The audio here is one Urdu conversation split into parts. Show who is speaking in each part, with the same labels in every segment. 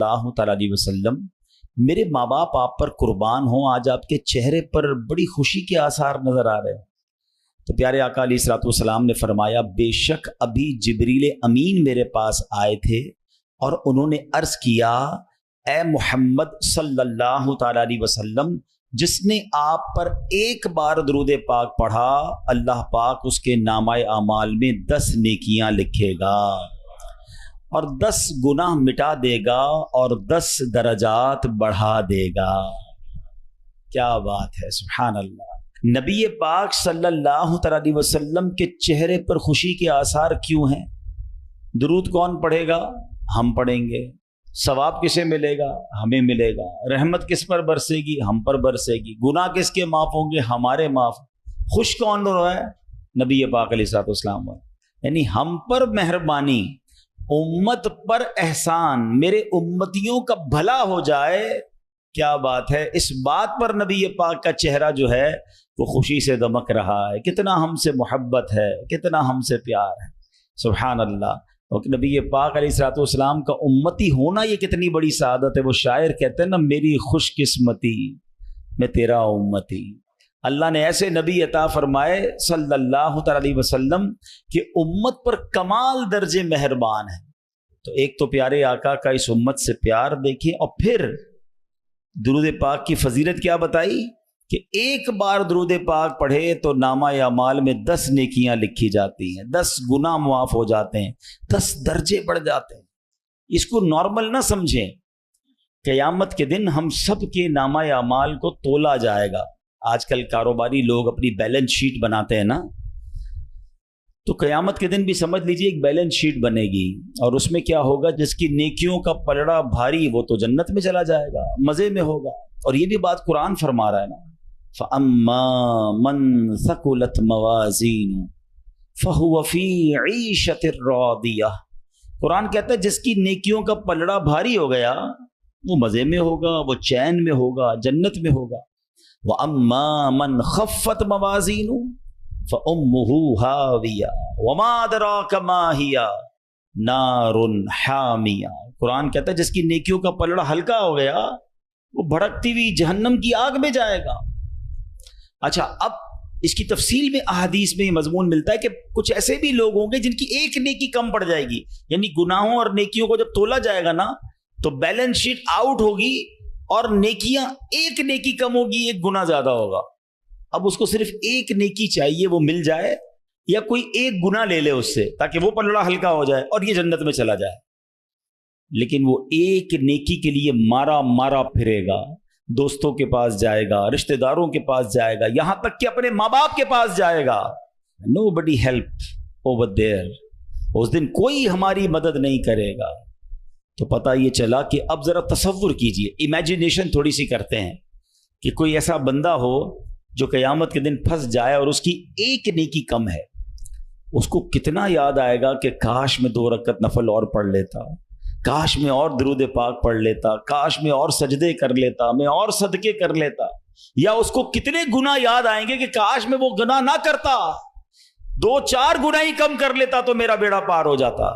Speaker 1: اللہ تعالیٰ علیہ وسلم، میرے ماں باپ آپ پر قربان ہوں، آج آپ کے چہرے پر بڑی خوشی کے آثار نظر آ رہے ہیں۔ تو پیارے آقا علیہ الصلوۃ والسلام نے فرمایا، بے شک ابھی جبریل امین میرے پاس آئے تھے اور انہوں نے عرض کیا، اے محمد صلی اللہ تعالیٰ علیہ وسلم، جس نے آپ پر ایک بار درود پاک پڑھا، اللہ پاک اس کے نامہ اعمال میں 10 نیکیاں لکھے گا اور 10 گناہ مٹا دے گا اور 10 درجات بڑھا دے گا۔ کیا بات ہے، سبحان اللہ۔ نبی پاک صلی اللہ تعالیٰ علیہ وسلم کے چہرے پر خوشی کے آثار کیوں ہیں؟ درود کون پڑھے گا؟ ہم پڑھیں گے۔ ثواب کسے ملے گا؟ ہمیں ملے گا۔ رحمت کس پر برسے گی؟ ہم پر برسے گی۔ گناہ کس کے معاف ہوں گے؟ ہمارے معاف۔ خوش کون ہو رہا ہے؟ نبی پاک علیہ الصلوۃ والسلام، یعنی ہم پر مہربانی، امت پر احسان، میرے امتیوں کا بھلا ہو جائے۔ کیا بات ہے، اس بات پر نبی پاک کا چہرہ جو ہے وہ خوشی سے دمک رہا ہے، کتنا ہم سے محبت ہے، کتنا ہم سے پیار ہے، سبحان اللہ۔ اور نبی پاک علیہ الصلوۃ والسلام کا امتی ہونا یہ کتنی بڑی سعادت ہے۔ وہ شاعر کہتے ہیں نا، میری خوش قسمتی میں تیرا امتی۔ اللہ نے ایسے نبی عطا فرمائے صلی اللہ تعالیٰ علیہ وسلم کہ امت پر کمال درجے مہربان ہیں۔ تو ایک تو پیارے آقا کا اس امت سے پیار دیکھیں، اور پھر درود پاک کی فضیلت کیا بتائی کہ ایک بار درود پاک پڑھے تو نامہ اعمال میں 10 نیکیاں لکھی جاتی ہیں، 10 گناہ معاف ہو جاتے ہیں، 10 درجے بڑھ جاتے ہیں۔ اس کو نارمل نہ سمجھیں۔ قیامت کے دن ہم سب کے نامہ اعمال کو تولا جائے گا۔ آج کل کاروباری لوگ اپنی بیلنس شیٹ بناتے ہیں نا، تو قیامت کے دن بھی سمجھ لیجئے ایک بیلنس شیٹ بنے گی، اور اس میں کیا ہوگا، جس کی نیکیوں کا پلڑا بھاری وہ تو جنت میں چلا جائے گا، مزے میں ہوگا۔ اور یہ بھی بات قرآن فرما رہا ہے نا، فَأَمَّا مَن ثَقُلَتْ مَوَازِينُهُ فَهُوَ فِي عِيشَةٍ رَاضِيَةٍ۔ قرآن کہتا ہے جس کی نیکیوں کا پلڑا بھاری ہو گیا وہ مزے میں ہوگا، وہ چین میں ہوگا، جنت میں ہوگا۔ وَأَمَّا مَنْ خَفَّتْ مَوَازِينُهُ فَأُمُّهُ هَاوِيَةٌ وَمَا أَدْرَاكَ مَا هِيَ نَارٌ حَامِيَةٌ۔ قرآن کہتا ہے جس کی نیکیوں کا پلڑا ہلکا ہو گیا وہ بھڑکتی ہوئی جہنم کی آگ میں جائے گا۔ اچھا، اب اس کی تفصیل میں احادیث میں یہ مضمون ملتا ہے کہ کچھ ایسے بھی لوگ ہوں گے جن کی ایک نیکی کم پڑ جائے گی، یعنی گناہوں اور نیکیوں کو جب تولا جائے گا نا تو بیلنس شیٹ آؤٹ ہوگی اور نیکیاں، ایک نیکی کم ہوگی، ایک گناہ زیادہ ہوگا۔ اب اس کو صرف ایک نیکی چاہیے، وہ مل جائے، یا کوئی ایک گناہ لے لے اس سے تاکہ وہ پلڑا ہلکا ہو جائے اور یہ جنت میں چلا جائے۔ لیکن وہ ایک نیکی کے لیے مارا مارا پھرے گا، دوستوں کے پاس جائے گا، رشتہ داروں کے پاس جائے گا، یہاں تک کہ اپنے ماں باپ کے پاس جائے گا۔ Nobody help over there۔ اس دن کوئی ہماری مدد نہیں کرے گا۔ تو پتہ یہ چلا کہ اب ذرا تصور کیجئے، امیجینیشن تھوڑی سی کرتے ہیں کہ کوئی ایسا بندہ ہو جو قیامت کے دن پھنس جائے اور اس کی ایک نیکی کم ہے، اس کو کتنا یاد آئے گا کہ کاش میں 2 رکعت نفل اور پڑھ لیتا، کاش میں اور درود پاک پڑھ لیتا، کاش میں اور سجدے کر لیتا، میں اور صدقے کر لیتا۔ یا اس کو کتنے گناہ یاد آئیں گے کہ کاش میں وہ گناہ نہ کرتا، 2-4 گناہ ہی کم کر لیتا تو میرا بیڑا پار ہو جاتا۔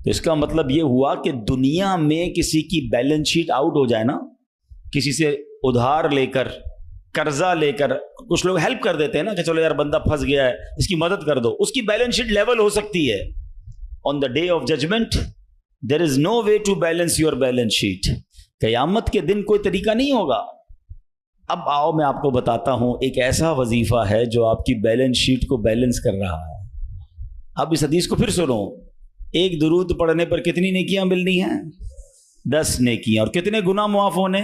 Speaker 1: تو اس کا مطلب یہ ہوا کہ دنیا میں کسی کی بیلنس شیٹ آؤٹ ہو جائے نا، کسی سے ادھار لے کر، قرضہ لے کر، کچھ لوگ ہیلپ کر دیتے ہیں نا کہ چلو یار بندہ پھنس گیا ہے اس کی مدد کر دو، اس کی بیلنس شیٹ لیول ہو سکتی ہے۔ On the day of judgment there is no way to balance your balance sheet. قیامت کے دن کوئی طریقہ نہیں ہوگا۔ اب آؤ میں آپ کو بتاتا ہوں ایک ایسا وظیفہ ہے جو آپ کی بیلنس شیٹ کو بیلنس کر رہا ہے۔ اب اس حدیث کو پھر سنو، ایک درود پڑھنے پر کتنی نیکیاں ملنی ہیں؟ 10 نیکیاں، اور کتنے گناہ معاف ہونے؟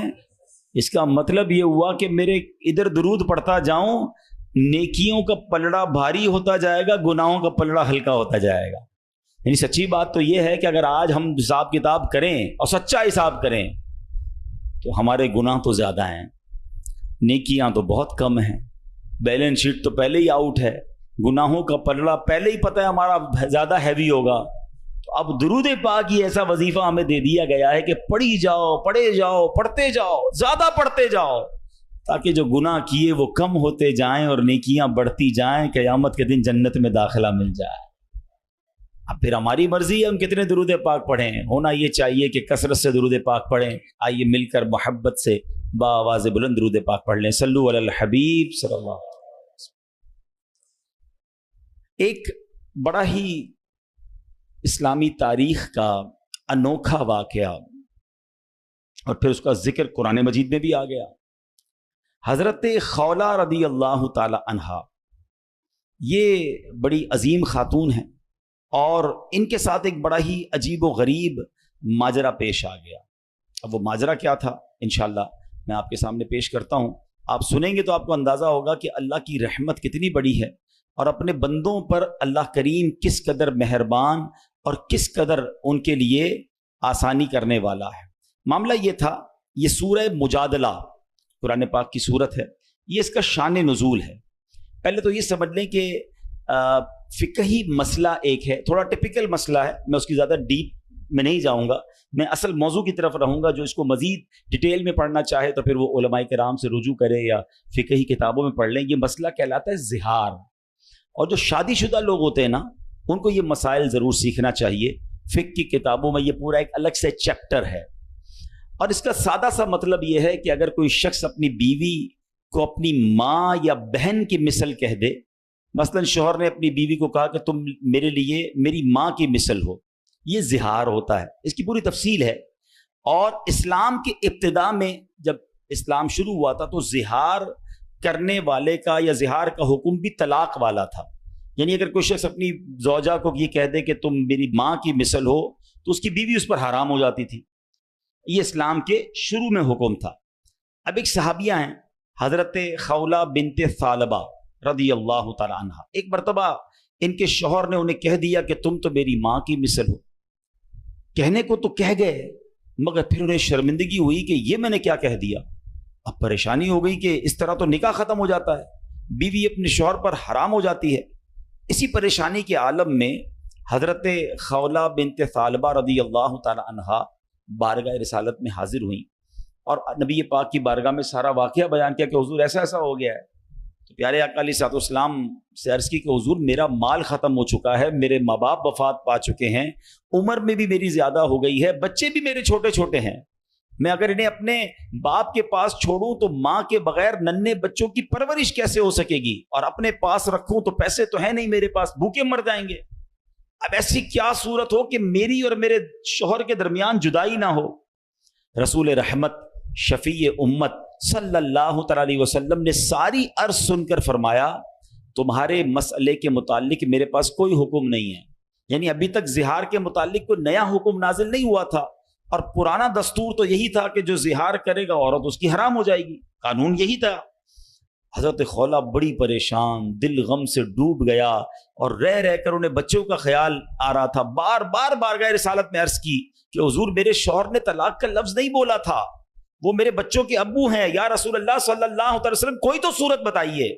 Speaker 1: اس کا مطلب یہ ہوا کہ میرے ادھر درود پڑھتا جاؤں، نیکیوں کا پلڑا بھاری ہوتا جائے گا، گناہوں کا پلڑا ہلکا ہوتا جائے گا۔ یعنی سچی بات تو یہ ہے کہ اگر آج ہم حساب کتاب کریں اور سچا حساب کریں تو ہمارے گناہ تو زیادہ ہیں، نیکیاں تو بہت کم ہیں، بیلنس شیٹ تو پہلے ہی آؤٹ ہے، گناہوں کا پلڑا پہلے ہی پتہ ہے ہمارا زیادہ ہیوی ہوگا۔ تو اب درود پاک یہ ایسا وظیفہ ہمیں دے دیا گیا ہے کہ پڑھی جاؤ، پڑھے جاؤ، پڑھتے جاؤ، زیادہ پڑھتے جاؤ، تاکہ جو گناہ کیے وہ کم ہوتے جائیں اور نیکیاں بڑھتی جائیں، قیامت کے دن جنت میں داخلہ مل جائے۔ اب پھر ہماری مرضی ہے ہم کتنے درود پاک پڑھیں، ہونا یہ چاہیے کہ کثرت سے درود پاک پڑھیں۔ آئیے مل کر محبت سے بآواز بلند درود پاک پڑھ لیں، صلو علی الحبیب صلی اللہ علیہ وسلم۔ ایک بڑا ہی اسلامی تاریخ کا انوکھا واقعہ اور پھر اس کا ذکر قرآن مجید میں بھی آ گیا۔ حضرت خولہ رضی اللہ تعالی عنہا یہ بڑی عظیم خاتون ہیں، اور ان کے ساتھ ایک بڑا ہی عجیب و غریب ماجرا پیش آ گیا۔ اب وہ ماجرا کیا تھا انشاءاللہ میں آپ کے سامنے پیش کرتا ہوں، آپ سنیں گے تو آپ کو اندازہ ہوگا کہ اللہ کی رحمت کتنی بڑی ہے، اور اپنے بندوں پر اللہ کریم کس قدر مہربان اور کس قدر ان کے لیے آسانی کرنے والا ہے۔ معاملہ یہ تھا، یہ سورہ مجادلہ قرآن پاک کی سورت ہے، یہ اس کا شان نزول ہے۔ پہلے تو یہ سمجھ لیں کہ فقہی مسئلہ ایک ہے، تھوڑا ٹپیکل مسئلہ ہے، میں اس کی زیادہ ڈیپ میں نہیں جاؤں گا، میں اصل موضوع کی طرف رہوں گا۔ جو اس کو مزید ڈیٹیل میں پڑھنا چاہے تو پھر وہ علماء کرام سے رجوع کرے یا فقہی کتابوں میں پڑھ لیں۔ یہ مسئلہ کہلاتا ہے زہار، اور جو شادی شدہ لوگ ہوتے ہیں نا ان کو یہ مسائل ضرور سیکھنا چاہیے۔ فقہ کی کتابوں میں یہ پورا ایک الگ سے چیپٹر ہے، اور اس کا سادہ سا مطلب یہ ہے کہ اگر کوئی شخص اپنی بیوی کو اپنی ماں یا بہن کی مثل کہہ دے، مثلا شوہر نے اپنی بیوی کو کہا کہ تم میرے لیے میری ماں کی مثل ہو، یہ زہار ہوتا ہے۔ اس کی پوری تفصیل ہے، اور اسلام کی ابتدا میں جب اسلام شروع ہوا تھا تو زہار کرنے والے کا یا زہار کا حکم بھی طلاق والا تھا، یعنی اگر کوئی شخص اپنی زوجہ کو یہ کہہ دے کہ تم میری ماں کی مثل ہو تو اس کی بیوی اس پر حرام ہو جاتی تھی۔ یہ اسلام کے شروع میں حکم تھا۔ اب ایک صحابیہ ہیں حضرت خولہ بنت ثعلبہ رضی اللہ تعالی عنہ، ایک مرتبہ ان کے شوہر نے انہیں کہہ دیا کہ تم تو میری ماں کی مثل ہو۔ کہنے کو تو کہہ گئے، مگر پھر انہیں شرمندگی ہوئی کہ یہ میں نے کیا کہہ دیا۔ اب پریشانی ہو گئی کہ اس طرح تو نکاح ختم ہو جاتا ہے، بیوی اپنے شوہر پر حرام ہو جاتی ہے۔ اسی پریشانی کے عالم میں حضرت خولہ بنت ثعلبہ رضی اللہ تعالی عنہا بارگاہ رسالت میں حاضر ہوئیں، اور نبی پاک کی بارگاہ میں سارا واقعہ بیان کیا کہ حضور ایسا ایسا ہو گیا ہے۔ تو پیارے آقا علیہ الصلوۃ والسلام سے عرض کی کہ حضور میرا مال ختم ہو چکا ہے، میرے ماں باپ وفات پا چکے ہیں، عمر میں بھی میری زیادہ ہو گئی ہے، بچے بھی میرے چھوٹے چھوٹے ہیں، میں اگر انہیں اپنے باپ کے پاس چھوڑوں تو ماں کے بغیر ننھے بچوں کی پرورش کیسے ہو سکے گی، اور اپنے پاس رکھوں تو پیسے تو ہیں نہیں میرے پاس، بھوکے مر جائیں گے۔ اب ایسی کیا صورت ہو کہ میری اور میرے شوہر کے درمیان جدائی نہ ہو۔ رسول رحمت شفیع امت صلی اللہ تعالی علیہ وسلم نے ساری عرض سن کر فرمایا تمہارے مسئلے کے متعلق میرے پاس کوئی حکم نہیں ہے، یعنی ابھی تک زہار کے متعلق کوئی نیا حکم نازل نہیں ہوا تھا، اور پرانا دستور تو یہی تھا کہ جو زہار کرے گا عورت اس کی حرام ہو جائے گی، قانون یہی تھا۔ حضرت خولہ بڑی پریشان، دل غم سے ڈوب گیا، اور رہ رہ کر انہیں بچوں کا خیال آ رہا تھا۔ بار بار بارگاہ رسالت میں عرض کی کہ حضور میرے شوہر نے طلاق کا لفظ نہیں بولا تھا، وہ میرے بچوں کے ابو ہیں، یا رسول اللہ صلی اللہ علیہ وسلم کوئی تو صورت بتائیے۔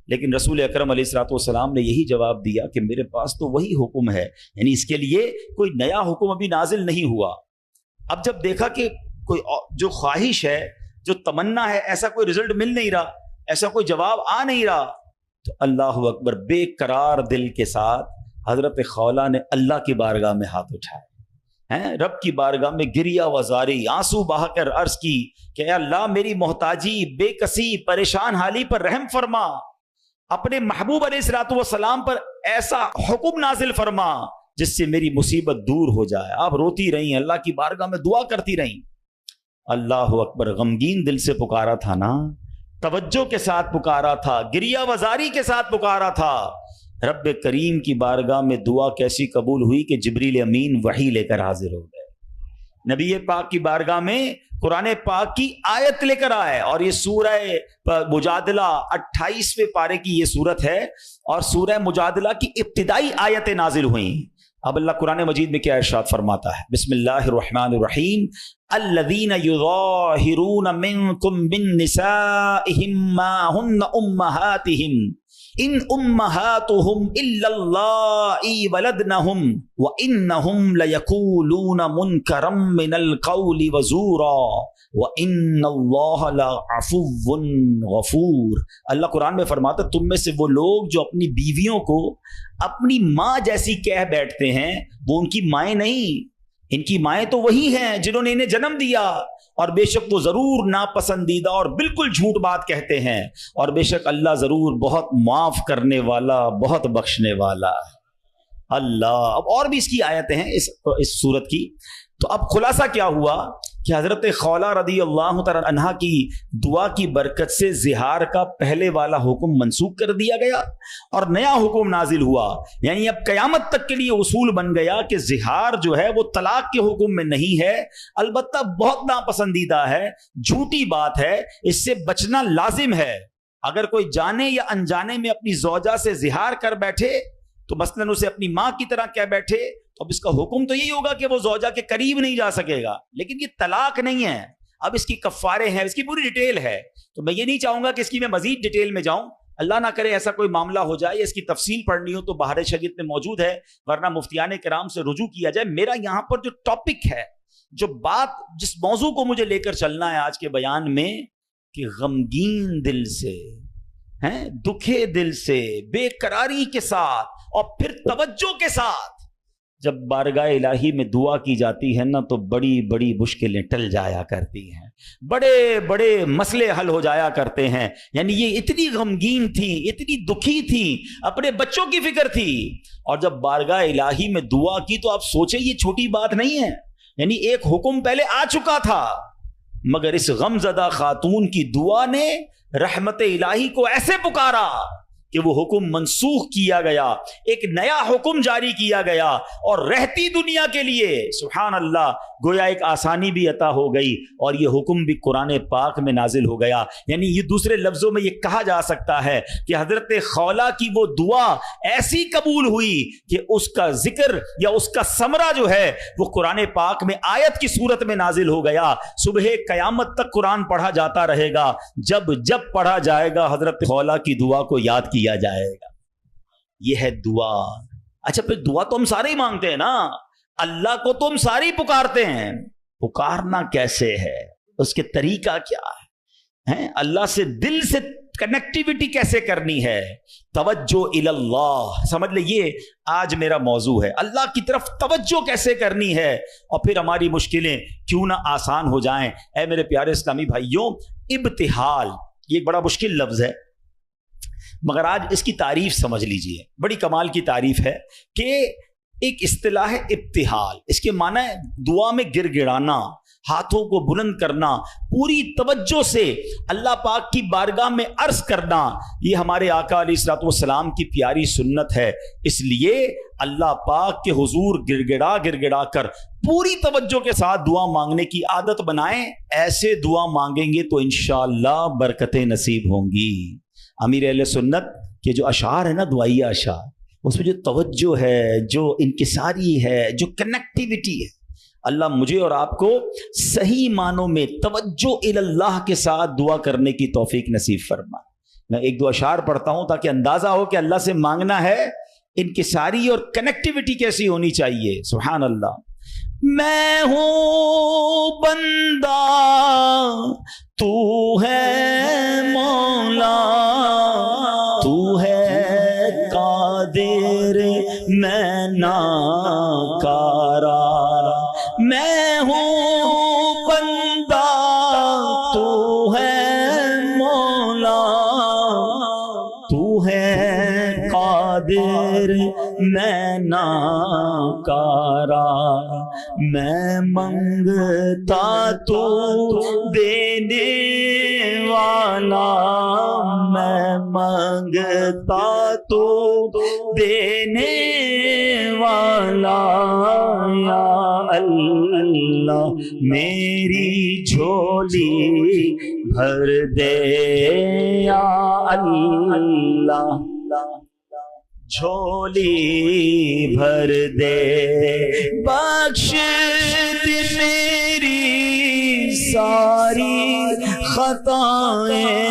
Speaker 1: لیکن رسول اکرم علیہ الصلوۃ والسلام نے یہی جواب دیا کہ میرے پاس تو وہی حکم ہے، یعنی اس کے لیے کوئی نیا حکم ابھی نازل نہیں ہوا۔ اب جب دیکھا کہ کوئی جو خواہش ہے، جو تمنا ہے، ایسا کوئی رزلٹ مل نہیں رہا، ایسا کوئی جواب آ نہیں رہا، تو اللہ اکبر، بے قرار دل کے ساتھ حضرت خولہ نے اللہ کی بارگاہ میں ہاتھ اٹھائے ہیں، رب کی بارگاہ میں گریا وزاری، آنسو بہا کر عرض کی کہ اے اللہ میری محتاجی، بے کسی، پریشان حالی پر رحم فرما، اپنے محبوب علیہ الصلوۃ والسلام پر ایسا حکم نازل فرما جس سے میری مصیبت دور ہو جائے۔ آپ روتی رہیں، اللہ کی بارگاہ میں دعا کرتی رہیں۔ اللہ اکبر، غمگین دل سے پکارا تھا نا، توجہ کے ساتھ پکارا تھا، گریا وزاری کے ساتھ پکارا تھا۔ رب کریم کی بارگاہ میں دعا کیسی قبول ہوئی کہ جبریل امین وحی لے کر حاضر ہو گئے، نبی پاک کی بارگاہ میں قرآن پاک کی آیت لے کر آئے، اور یہ سورہ مجادلہ 28ویں پارے کی یہ سورت ہے، اور سورہ مجادلہ کی ابتدائی آیتیں نازل ہوئیں۔ اب اللہ قرآن مجید میں کیا ارشاد فرماتا ہے؟ بسم اللہ الرحمن الرحیم، الذین یظاہرون منکم من نسائہم ما ہن امہاتہم ان امہاتہم الا اللائی ولدنہم وانہم لیقولون منکرا من القول وزورا وان اللہ لعفو غفور. اللہ قرآن میں فرماتا ہے تم میں سے وہ لوگ جو اپنی بیویوں کو اپنی ماں جیسی کہہ بیٹھتے ہیں وہ ان کی مائیں نہیں، ان کی مائیں تو وہی ہیں جنہوں نے انہیں جنم دیا، اور بے شک وہ ضرور ناپسندیدہ اور بالکل جھوٹ بات کہتے ہیں، اور بے شک اللہ ضرور بہت معاف کرنے والا بہت بخشنے والا. اللہ. اب اور بھی اس کی آیتیں ہیں اس سورت کی. تو اب خلاصہ کیا ہوا کہ حضرت خولہ رضی اللہ تعالی عنہا کی دعا کی برکت سے زہار کا پہلے والا حکم منسوخ کر دیا گیا اور نیا حکم نازل ہوا. یعنی اب قیامت تک کے لیے اصول بن گیا کہ زہار جو ہے وہ طلاق کے حکم میں نہیں ہے، البتہ بہت ناپسندیدہ ہے، جھوٹی بات ہے، اس سے بچنا لازم ہے. اگر کوئی جانے یا انجانے میں اپنی زوجہ سے زہار کر بیٹھے تو مثلاً اسے اپنی ماں کی طرح کہہ بیٹھے تو اب اس کا حکم تو یہی ہوگا کہ وہ زوجہ کے قریب نہیں جا سکے گا، لیکن یہ طلاق نہیں ہے. اب اس کی کفارے ہیں، اس کی پوری ڈیٹیل ہے، تو میں یہ نہیں چاہوں گا کہ اس کی میں مزید ڈیٹیل میں جاؤں. اللہ نہ کرے ایسا کوئی معاملہ ہو جائے، اس کی تفصیل پڑھنی ہو تو بہار شریعت میں موجود ہے، ورنہ مفتیان کرام سے رجوع کیا جائے. میرا یہاں پر جو ٹاپک ہے، جو بات جس موضوع کو مجھے لے کر چلنا ہے آج کے بیان میں، کہ غمگین دل سے، دکھے دل سے، بے قراری کے ساتھ اور پھر توجہ کے ساتھ جب بارگاہ الہی میں دعا کی جاتی ہے نا تو بڑی بڑی مشکلیں ٹل جایا کرتی ہیں، بڑے بڑے مسئلے حل ہو جایا کرتے ہیں. یعنی یہ اتنی غمگین تھی، اتنی دکھی تھی، اپنے بچوں کی فکر تھی، اور جب بارگاہ الہی میں دعا کی تو آپ سوچیں یہ چھوٹی بات نہیں ہے. یعنی ایک حکم پہلے آ چکا تھا، مگر اس غمزدہ خاتون کی دعا نے رحمت الہی کو ایسے پکارا کہ وہ حکم منسوخ کیا گیا، ایک نیا حکم جاری کیا گیا، اور رہتی دنیا کے لیے سبحان اللہ گویا ایک آسانی بھی عطا ہو گئی، اور یہ حکم بھی قرآن پاک میں نازل ہو گیا. یعنی یہ دوسرے لفظوں میں یہ کہا جا سکتا ہے کہ حضرت خولہ کی وہ دعا ایسی قبول ہوئی کہ اس کا ذکر یا اس کا ثمرہ جو ہے وہ قرآن پاک میں آیت کی صورت میں نازل ہو گیا. صبح قیامت تک قرآن پڑھا جاتا رہے گا، جب جب پڑھا جائے گا حضرت خولہ کی دعا کو یاد کیا جائے گا. یہ ہے دعا. اچھا پھر دعا تو ہم سارے ہی مانگتے ہیں نا، اللہ کو تو ہم سارے ہی پکارتے ہیں، پکارنا کیسے ہے، اس کے طریقہ کیا ہے، اللہ سے دل سے کنیکٹیویٹی کیسے کرنی ہے، توجہ اللہ. سمجھ لے یہ آج میرا موضوع ہے، اللہ کی طرف توجہ کیسے کرنی ہے، اور پھر ہماری مشکلیں کیوں نہ آسان ہو جائیں. اے میرے پیارے اسلامی بھائیوں، ابتحال یہ ایک بڑا مشکل لفظ ہے، مگر آج اس کی تعریف سمجھ لیجئے، بڑی کمال کی تعریف ہے کہ ایک اصطلاح ہے ابتحال. اس کے معنی ہے دعا میں گر گڑانا، ہاتھوں کو بلند کرنا، پوری توجہ سے اللہ پاک کی بارگاہ میں عرض کرنا. یہ ہمارے آقا علیہ الصلوۃ والسلام کی پیاری سنت ہے. اس لیے اللہ پاک کے حضور گر گڑا کر پوری توجہ کے ساتھ دعا مانگنے کی عادت بنائیں. ایسے دعا مانگیں گے تو انشاءاللہ برکتیں نصیب ہوں گی. امیر اہل سنت کے جو اشعار ہیں نا، دعائیہ اشعار، اس میں جو توجہ ہے، جو انکساری ہے، جو کنیکٹیویٹی ہے، اللہ مجھے اور آپ کو صحیح معنوں میں توجہ اللہ کے ساتھ دعا کرنے کی توفیق نصیب فرما. میں ایک دو اشعار پڑھتا ہوں تاکہ اندازہ ہو کہ اللہ سے مانگنا ہے انکساری اور کنیکٹیویٹی کیسی ہونی چاہیے. سبحان اللہ. میں ہوں بندہ تو ہے مولا، تو ہے قادر میں ناکارا. میں ہوں بندہ تو ہے مولا، تو ہے قادر میں ناکارا. میں منگتا تو دینے والا، میں منگتا تو دینے والا. یا اللہ میری جھولی بھر دے، یا اللہ جھولی بھر دے. بخش دے میری ساری خطائیں،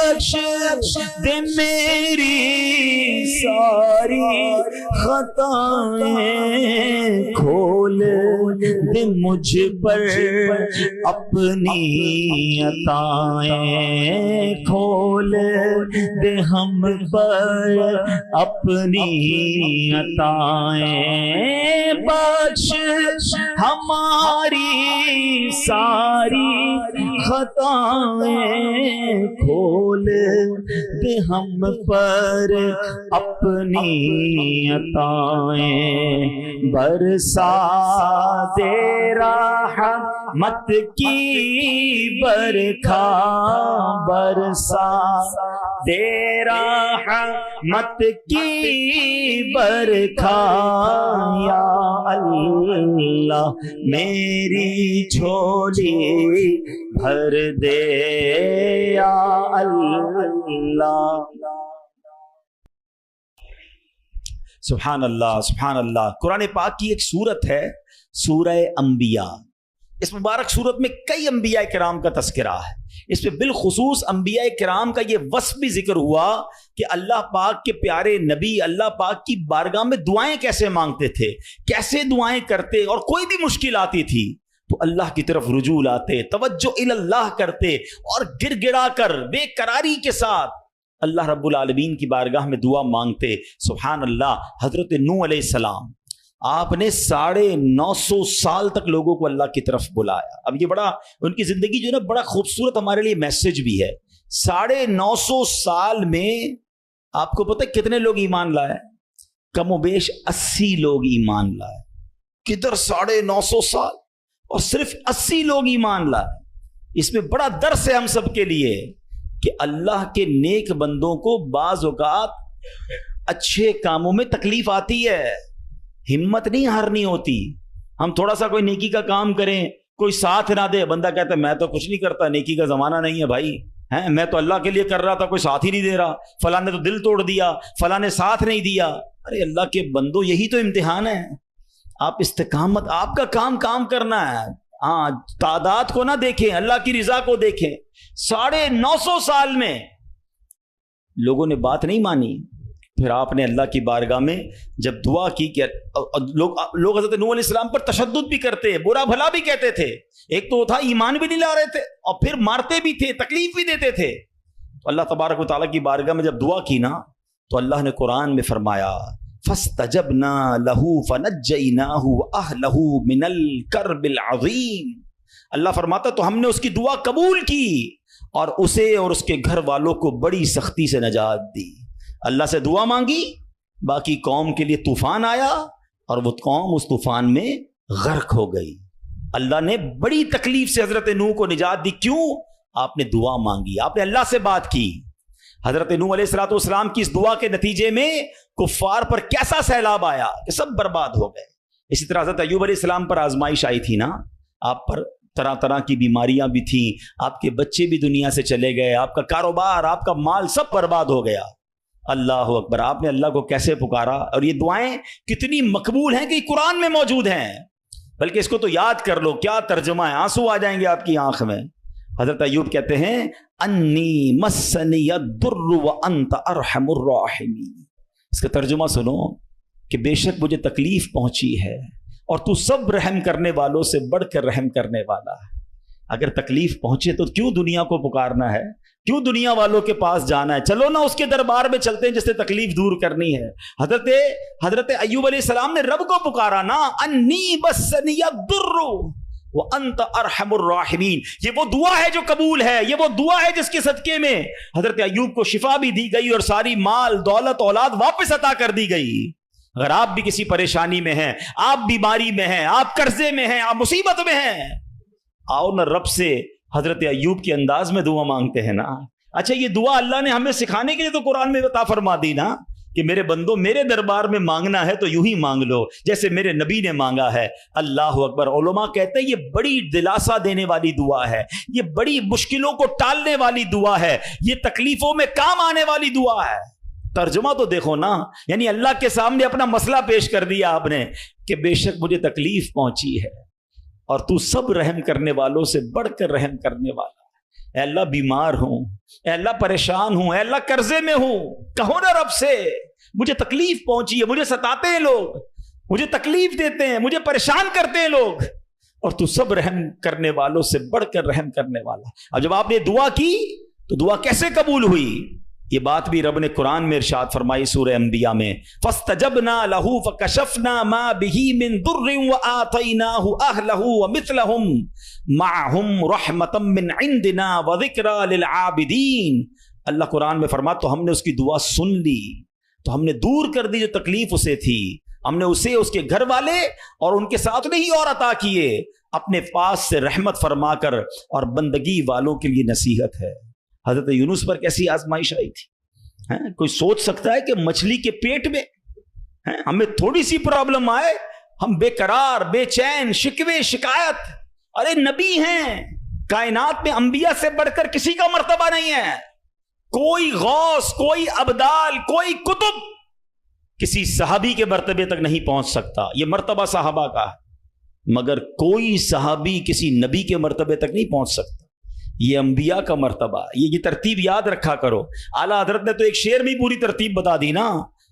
Speaker 1: بخش دے میری ساری خطائیں، کھول دے مجھ پر اپنی عطائیں، کھول دے ہم پر اپنی عطائیں، بخش ہماری ساری خطائیں، کھول دے ہم پر اپنی عطائیں، برسا دے رحمت کی برکھا، برسا دے رحمت کی برکھا، یا اللہ میری جھولی بھر دے یا اللہ۔ سبحان اللہ سبحان اللہ۔ قرآن پاک کی ایک سورت ہے سورہ انبیاء، اس مبارک سورت میں کئی انبیاء کرام کا تذکرہ ہے، اس میں بالخصوص انبیاء کرام کا یہ وصف بھی ذکر ہوا کہ اللہ پاک کے پیارے نبی اللہ پاک کی بارگاہ میں دعائیں کیسے مانگتے تھے، کیسے دعائیں کرتے، اور کوئی بھی مشکل آتی تھی تو اللہ کی طرف رجوع لاتے، توجہ اللہ کرتے، اور گر گڑا کر بے قراری کے ساتھ اللہ رب العالمین کی بارگاہ میں دعا مانگتے۔ سبحان اللہ۔ حضرت نوح علیہ السلام، آپ نے 950 سال تک لوگوں کو اللہ کی طرف بلایا۔ اب یہ بڑا ان کی زندگی جو ہے نا بڑا خوبصورت ہمارے لیے میسج بھی ہے۔ 950 سال میں آپ کو پتہ ہے کتنے لوگ ایمان لائے؟ کم و بیش 80 لوگ ایمان لائے۔ کدھر 950 سال اور صرف 80 لوگ ایمان لائے؟ اس میں بڑا درس ہے ہم سب کے لیے کہ اللہ کے نیک بندوں کو بعض اوقات اچھے کاموں میں تکلیف آتی ہے، ہمت نہیں ہارنی ہوتی۔ ہم تھوڑا سا کوئی نیکی کا کام کریں، کوئی ساتھ نہ دے، بندہ کہتا ہے میں تو کچھ نہیں کرتا، نیکی کا زمانہ نہیں ہے بھائی، میں تو اللہ کے لیے کر رہا تھا، کوئی ساتھ ہی نہیں دے رہا، فلاں نے تو دل توڑ دیا، فلاں نے ساتھ نہیں دیا۔ ارے اللہ کے بندو، یہی تو امتحان ہے۔ آپ استقامت، آپ کا کام کرنا ہے، ہاں تعداد کو نہ دیکھیں، اللہ کی رضا کو دیکھیں۔ 950 سال میں لوگوں نے بات نہیں مانی، پھر آپ نے اللہ کی بارگاہ میں جب دعا کی کہ لوگ حضرت نوح علیہ السلام پر تشدد بھی کرتے، برا بھلا بھی کہتے تھے، ایک تو تھا ایمان بھی نہیں لا رہے تھے اور پھر مارتے بھی تھے، تکلیف بھی دیتے تھے۔ تو اللہ تبارک و تعالیٰ کی بارگاہ میں جب دعا کی نا تو اللہ نے قرآن میں فرمایا فَاسْتَجَبْنَا لَهُ فَنَجَّيْنَاهُ وَأَهْلَهُ مِنَ الْكَرْبِ الْعَظِيمِ۔ اللہ فرماتا تو ہم نے اس کی دعا قبول کی اور اسے اور اس کے گھر والوں کو بڑی سختی سے نجات دی۔ اللہ سے دعا مانگی، باقی قوم کے لیے طوفان آیا اور وہ قوم اس طوفان میں غرق ہو گئی۔ اللہ نے بڑی تکلیف سے حضرت نوح کو نجات دی، کیوں؟ آپ نے دعا مانگی، آپ نے اللہ سے بات کی۔ حضرت نوح علیہ السلام کی اس دعا کے نتیجے میں کفار پر کیسا سیلاب آیا کہ سب برباد ہو گئے۔ اسی طرح حضرت ایوب علیہ السلام پر آزمائش آئی تھی نا، آپ پر طرح طرح کی بیماریاں بھی تھیں، آپ کے بچے بھی دنیا سے چلے گئے، آپ کا کاروبار، آپ کا مال سب برباد ہو گیا۔ اللہ اکبر، آپ نے اللہ کو کیسے پکارا، اور یہ دعائیں کتنی مقبول ہیں کہ قرآن میں موجود ہیں، بلکہ اس کو تو یاد کر لو، کیا ترجمہ ہے، آنسو آ جائیں گے آپ کی آنکھ میں۔ حضرت ایوب کہتے ہیں انی مسنی الضر وانت ارحم الراحمین۔ اس کا ترجمہ سنو کہ بے شک مجھے تکلیف پہنچی ہے اور تو سب رحم کرنے والوں سے بڑھ کر رحم کرنے والا ہے۔ اگر تکلیف پہنچے تو کیوں دنیا کو پکارنا ہے، کیوں دنیا والوں کے پاس جانا ہے؟ چلو نا اس کے دربار میں چلتے ہیں جس سے تکلیف دور کرنی ہے۔ حضرت ایوب علیہ السلام نے رب کو پکارا نا، انی مسنی الضر وانت ارحم الراحمین۔ یہ وہ دعا ہے جو قبول ہے، یہ وہ دعا ہے جس کے صدقے میں حضرت ایوب کو شفا بھی دی گئی اور ساری مال دولت اولاد واپس عطا کر دی گئی۔ اگر آپ بھی کسی پریشانی میں ہیں، آپ بیماری میں ہیں، آپ قرضے میں ہیں، آپ مصیبت میں ہیں، آؤ نہ رب سے حضرت ایوب کے انداز میں دعا مانگتے ہیں نا۔ اچھا، یہ دعا اللہ نے ہمیں سکھانے کے لیے تو قرآن میں عطا فرما دی نا کہ میرے بندو میرے دربار میں مانگنا ہے تو یوں ہی مانگ لو جیسے میرے نبی نے مانگا ہے۔ اللہ اکبر۔ علماء کہتے ہیں یہ بڑی دلاسا دینے والی دعا ہے، یہ بڑی مشکلوں کو ٹالنے والی دعا ہے، یہ تکلیفوں میں کام آنے والی دعا ہے۔ ترجمہ تو دیکھو نا، یعنی اللہ کے سامنے اپنا مسئلہ پیش کر دیا آپ نے کہ بے شک مجھے تکلیف پہنچی ہے اور تو سب رحم کرنے والوں سے بڑھ کر رحم کرنے والا ہے۔ اے اللہ بیمار ہوں، اے اللہ پریشان ہوں، اے اللہ قرضے میں ہوں، کہو نا رب سے مجھے تکلیف پہنچی ہے، مجھے ستاتے ہیں لوگ، مجھے تکلیف دیتے ہیں، مجھے پریشان کرتے ہیں لوگ، اور تو سب رحم کرنے والوں سے بڑھ کر رحم کرنے والا۔ اب جب آپ نے دعا کی تو دعا کیسے قبول ہوئی؟ یہ بات بھی رب نے قرآن میں ارشاد فرمائی سورہ انبیاء میں، فَاسْتَجَبْنَا لَهُ فَكَشَفْنَا مَا بِهِ مِن ضُرٍّ وَآتَيْنَاهُ أَهْلَهُ وَمِثْلَهُمْ مَعَهُمْ رَحْمَةً مِّنْ عِندِنَا وَذِكْرَىٰ لِلْعَابِدِينَ۔ اللہ قرآن میں فرماتا تو ہم نے اس کی دعا سن لی، تو ہم نے دور کر دی جو تکلیف اسے تھی، ہم نے اسے اس کے گھر والے اور ان کے ساتھ نہیں اور عطا کیے، اپنے پاس سے رحمت فرما کر، اور بندگی والوں کے لیے نصیحت ہے۔ حضرت یونس پر کیسی آزمائش آئی تھی؟ کوئی سوچ سکتا ہے کہ مچھلی کے پیٹ میں ہمیں تھوڑی سی پرابلم آئے ہم بے قرار، بے چین، شکوے، شکایت؟ ارے نبی ہیں، کائنات میں انبیاء سے بڑھ کر کسی کا مرتبہ نہیں ہے، کوئی غوث، کوئی ابدال، کوئی کتب کسی صحابی کے مرتبے تک نہیں پہنچ سکتا، یہ مرتبہ صحابہ کا ہے، مگر کوئی صحابی کسی نبی کے مرتبے تک نہیں پہنچ سکتا، یہ انبیاء کا مرتبہ، یہ ترتیب یاد رکھا کرو۔ اعلیٰ حضرت نے تو ایک شعر میں پوری ترتیب بتا دی نا۔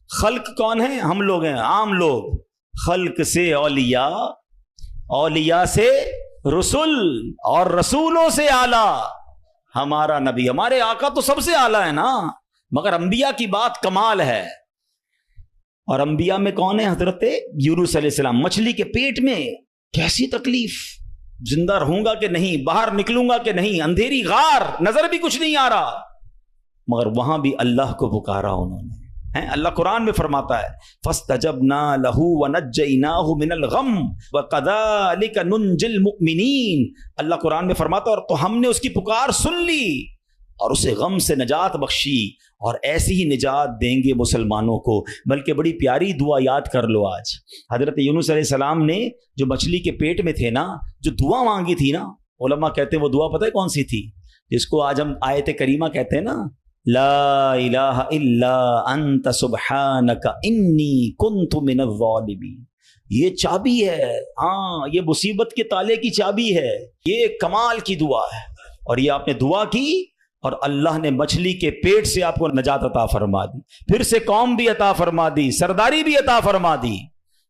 Speaker 1: خلق کون ہیں؟ ہم لوگ ہیں، عام لوگ، خلق سے اولیاء، اولیاء سے رسول، اور رسولوں سے اعلیٰ ہمارا نبی، ہمارے آقا تو سب سے اعلیٰ ہے نا، مگر انبیاء کی بات کمال ہے۔ اور انبیاء میں کون ہے؟ حضرت یونس علیہ السلام، مچھلی کے پیٹ میں کیسی تکلیف، زندہ رہوں گا کہ نہیں، باہر نکلوں گا کہ نہیں، اندھیری غار، نظر بھی کچھ نہیں آ رہا، مگر وہاں بھی اللہ کو پکارا انہوں نے۔ اللہ قرآن میں فرماتا ہے فَاسْتَجَبْنَا لَهُ وَنَجَّيْنَاهُ مِنَ الْغَمِّ وَكَذَلِكَ نُنْجِي الْمُؤْمِنِينَ۔ اللہ قرآن میں فرماتا ہے اور تو ہم نے اس کی پکار سن لی اور اسے غم سے نجات بخشی، اور ایسی ہی نجات دیں گے مسلمانوں کو۔ بلکہ بڑی پیاری دعا یاد کر لو آج، حضرت یونس علیہ السلام نے جو مچھلی کے پیٹ میں تھے نا، جو دعا مانگی تھی نا، علماء کہتے ہیں وہ دعا پتہ ہے کون سی تھی؟ جس کو آج ہم آیت کریمہ کہتے ہیں نا، لا الہ الا انت سبحانک انی کنت من الظالمین۔ یہ چابی ہے، ہاں یہ مصیبت کے تالے کی چابی ہے، یہ کمال کی دعا ہے، اور یہ آپ نے دعا کی اور اللہ نے مچھلی کے پیٹ سے آپ کو نجات عطا فرما دی، پھر سے قوم بھی عطا فرما دی، سرداری بھی عطا فرما دی۔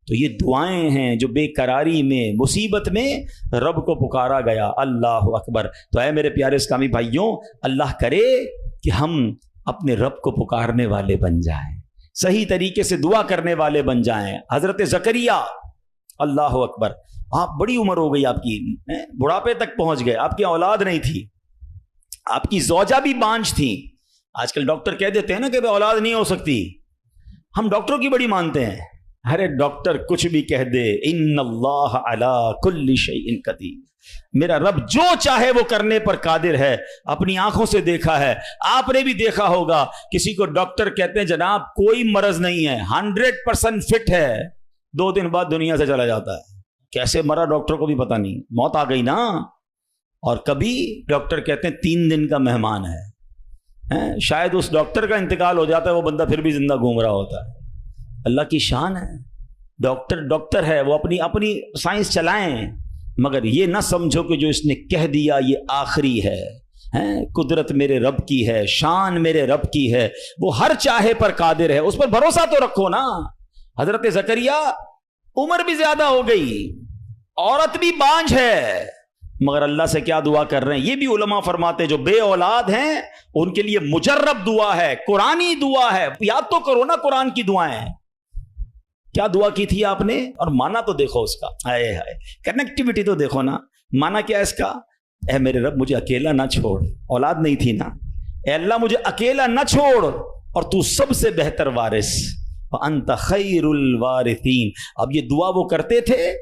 Speaker 1: تو یہ دعائیں ہیں جو بے قراری میں، مصیبت میں رب کو پکارا گیا۔ اللہ اکبر۔ تو اے میرے پیارے اسلامی بھائیوں، اللہ کرے کہ ہم اپنے رب کو پکارنے والے بن جائیں، صحیح طریقے سے دعا کرنے والے بن جائیں۔ حضرت زکریا، اللہ اکبر، آپ بڑی عمر ہو گئی آپ کی، بڑھاپے تک پہنچ گئے، آپ کی اولاد نہیں تھی، آپ کی زوجہ بھی بانجھ تھی۔ آج کل ڈاکٹر کہہ دیتے ہیں نا کہ اولاد نہیں ہو سکتی، ہم ڈاکٹروں کی بڑی مانتے ہیں۔ ارے ڈاکٹر کچھ بھی کہہ دے، ان اللہ علی کل شیء قدیر، میرا رب جو چاہے وہ کرنے پر قادر ہے۔ اپنی آنکھوں سے دیکھا ہے، آپ نے بھی دیکھا ہوگا، کسی کو ڈاکٹر کہتے ہیں جناب کوئی مرض نہیں ہے، 100% فٹ ہے، 2 دن بعد دنیا سے چلا جاتا ہے، کیسے مرا ڈاکٹر کو بھی پتہ نہیں، موت آ گئی نا۔ اور کبھی ڈاکٹر کہتے ہیں 3 دن کا مہمان ہے، شاید اس ڈاکٹر کا انتقال ہو جاتا ہے، وہ بندہ پھر بھی زندہ گھوم رہا ہوتا ہے۔ اللہ کی شان ہے، ڈاکٹر ہے، وہ اپنی سائنس چلائیں، مگر یہ نہ سمجھو کہ جو اس نے کہہ دیا یہ آخری ہے۔ قدرت میرے رب کی ہے، شان میرے رب کی ہے، وہ ہر چاہے پر قادر ہے، اس پر بھروسہ تو رکھو نا۔ حضرت زکریا عمر بھی زیادہ ہو گئی، عورت بھی بانجھ ہے، مگر اللہ سے کیا دعا کر رہے ہیں؟ یہ بھی علماء فرماتے ہیں جو بے اولاد ہیں ان کے لیے مجرب دعا ہے، قرآنی دعا ہے، یاد تو کرو نا قرآن کی دعائیں۔ کیا دعا کی تھی آپ نے؟ اور مانا تو دیکھو اس کا، ہائے ہائے، کنیکٹیوٹی تو دیکھو نا، مانا کیا ہے اس کا؟ اے میرے رب مجھے اکیلا نہ چھوڑ، اولاد نہیں تھی نا، اے اللہ مجھے اکیلا نہ چھوڑ، اور تو سب سے بہتر وارث، وانت خیر الوارثین۔ اب یہ دعا وہ کرتے تھے،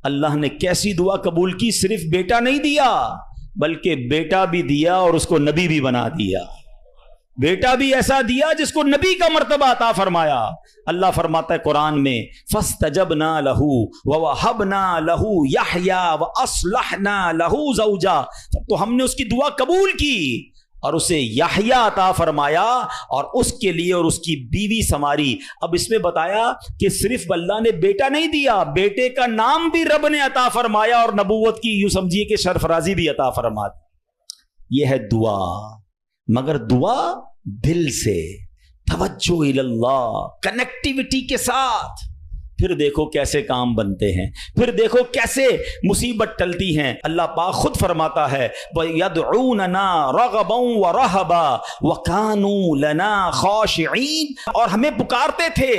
Speaker 1: اللہ نے کیسی دعا قبول کی؟ صرف بیٹا نہیں دیا، بلکہ بیٹا بھی دیا اور اس کو نبی بھی بنا دیا، بیٹا بھی ایسا دیا جس کو نبی کا مرتبہ عطا فرمایا۔ اللہ فرماتا ہے قرآن میں فاستجبنا له ووهبنا له يحيى واصلحنا له زوجا، تو ہم نے اس کی دعا قبول کی اور اسے یحییٰ عطا فرمایا اور اس کے لیے اور اس کی بیوی سنواری۔ اب اس میں بتایا کہ صرف اللہ نے بیٹا نہیں دیا، بیٹے کا نام بھی رب نے عطا فرمایا، اور نبوت کی یوں سمجھیے کہ سرفرازی بھی عطا فرما دی۔ یہ ہے دعا، مگر دعا دل سے، توجہ اللہ، کنیکٹیوٹی کے ساتھ۔ پھر دیکھو کیسے کام بنتے ہیں، پھر دیکھو کیسے مصیبت ٹلتی ہیں۔ اللہ پاک خود فرماتا ہے وَيَدْعُونَنَا رَغَبًا وَرَهَبًا وَكَانُوا لَنَا خَاشِعِينَ، اور ہمیں پکارتے تھے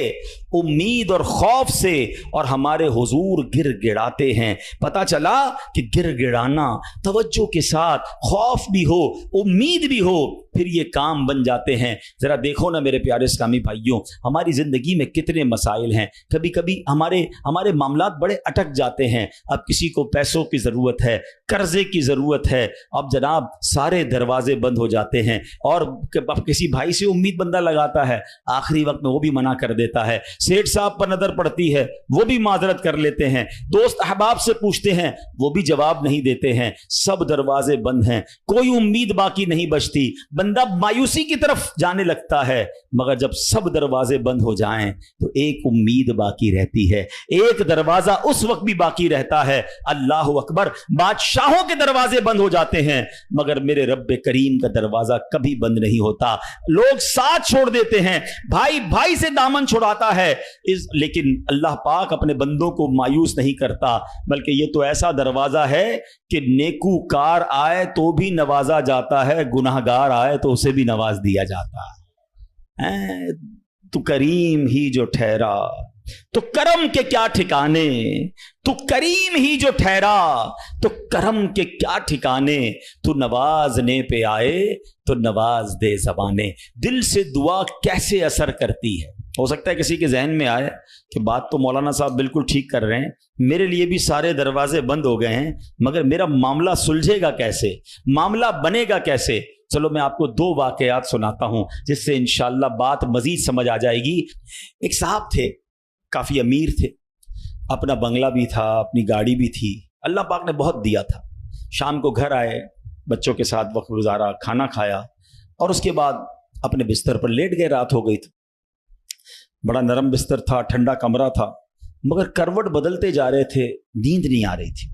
Speaker 1: امید اور خوف سے، اور ہمارے حضور گر گڑاتے ہیں۔ پتہ چلا کہ گر گڑانا، توجہ کے ساتھ، خوف بھی ہو امید بھی ہو، پھر یہ کام بن جاتے ہیں۔ ذرا دیکھو نا میرے پیارے اسلامی بھائیوں، ہماری زندگی میں کتنے مسائل ہیں، کبھی کبھی ہمارے معاملات بڑے اٹک جاتے ہیں۔ اب کسی کو پیسوں کی ضرورت ہے، قرضے کی ضرورت ہے، اب جناب سارے دروازے بند ہو جاتے ہیں، اور اب کسی بھائی سے امید بندہ لگاتا ہے، آخری وقت میں وہ بھی منع کر دیتا ہے، سیٹھ صاحب پر نظر پڑتی ہے وہ بھی معذرت کر لیتے ہیں، دوست احباب سے پوچھتے ہیں وہ بھی جواب نہیں دیتے ہیں، سب دروازے بند ہیں، کوئی امید باقی نہیں بچتی، بندہ مایوسی کی طرف جانے لگتا ہے۔ مگر جب سب دروازے بند ہو جائیں تو ایک امید باقی رہتی ہے، ایک دروازہ اس وقت بھی باقی رہتا ہے۔ اللہ اکبر، بادشاہوں کے دروازے بند ہو جاتے ہیں مگر میرے رب کریم کا دروازہ کبھی بند نہیں ہوتا۔ لوگ ساتھ چھوڑ دیتے ہیں، بھائی بھائی سے دامن چھڑاتا ہے، لیکن اللہ پاک اپنے بندوں کو مایوس نہیں کرتا، بلکہ یہ تو ایسا دروازہ ہے کہ نیکوکار آئے تو بھی نوازا جاتا ہے، گناہگار آئے تو اسے بھی نواز دیا جاتا ہے۔ تو کریم ہی جو ٹھہرا تو کرم کے کیا ٹھکانے، تو کریم ہی جو ٹھہرا تو کرم کے کیا ٹھکانے، تو نوازنے پہ آئے تو نواز دے زبانے۔ دل سے دعا کیسے اثر کرتی ہے؟ ہو سکتا ہے کسی کے ذہن میں آئے کہ بات تو مولانا صاحب بالکل ٹھیک کر رہے ہیں، میرے لیے بھی سارے دروازے بند ہو گئے ہیں، مگر میرا معاملہ سلجھے گا کیسے، معاملہ بنے گا کیسے؟ چلو میں آپ کو دو واقعات سناتا ہوں جس سے انشاءاللہ بات مزید سمجھ آ جائے گی۔ ایک صاحب تھے، کافی امیر تھے، اپنا بنگلہ بھی تھا، اپنی گاڑی بھی تھی، اللہ پاک نے بہت دیا تھا۔ شام کو گھر آئے، بچوں کے ساتھ وقت گزارا، کھانا کھایا، اور اس کے بعد اپنے بستر پر لیٹ گئے۔ رات ہو گئی تھی، بڑا نرم بستر تھا، ٹھنڈا کمرہ تھا، مگر کروٹ بدلتے جا رہے تھے، نیند نہیں آ رہی تھی۔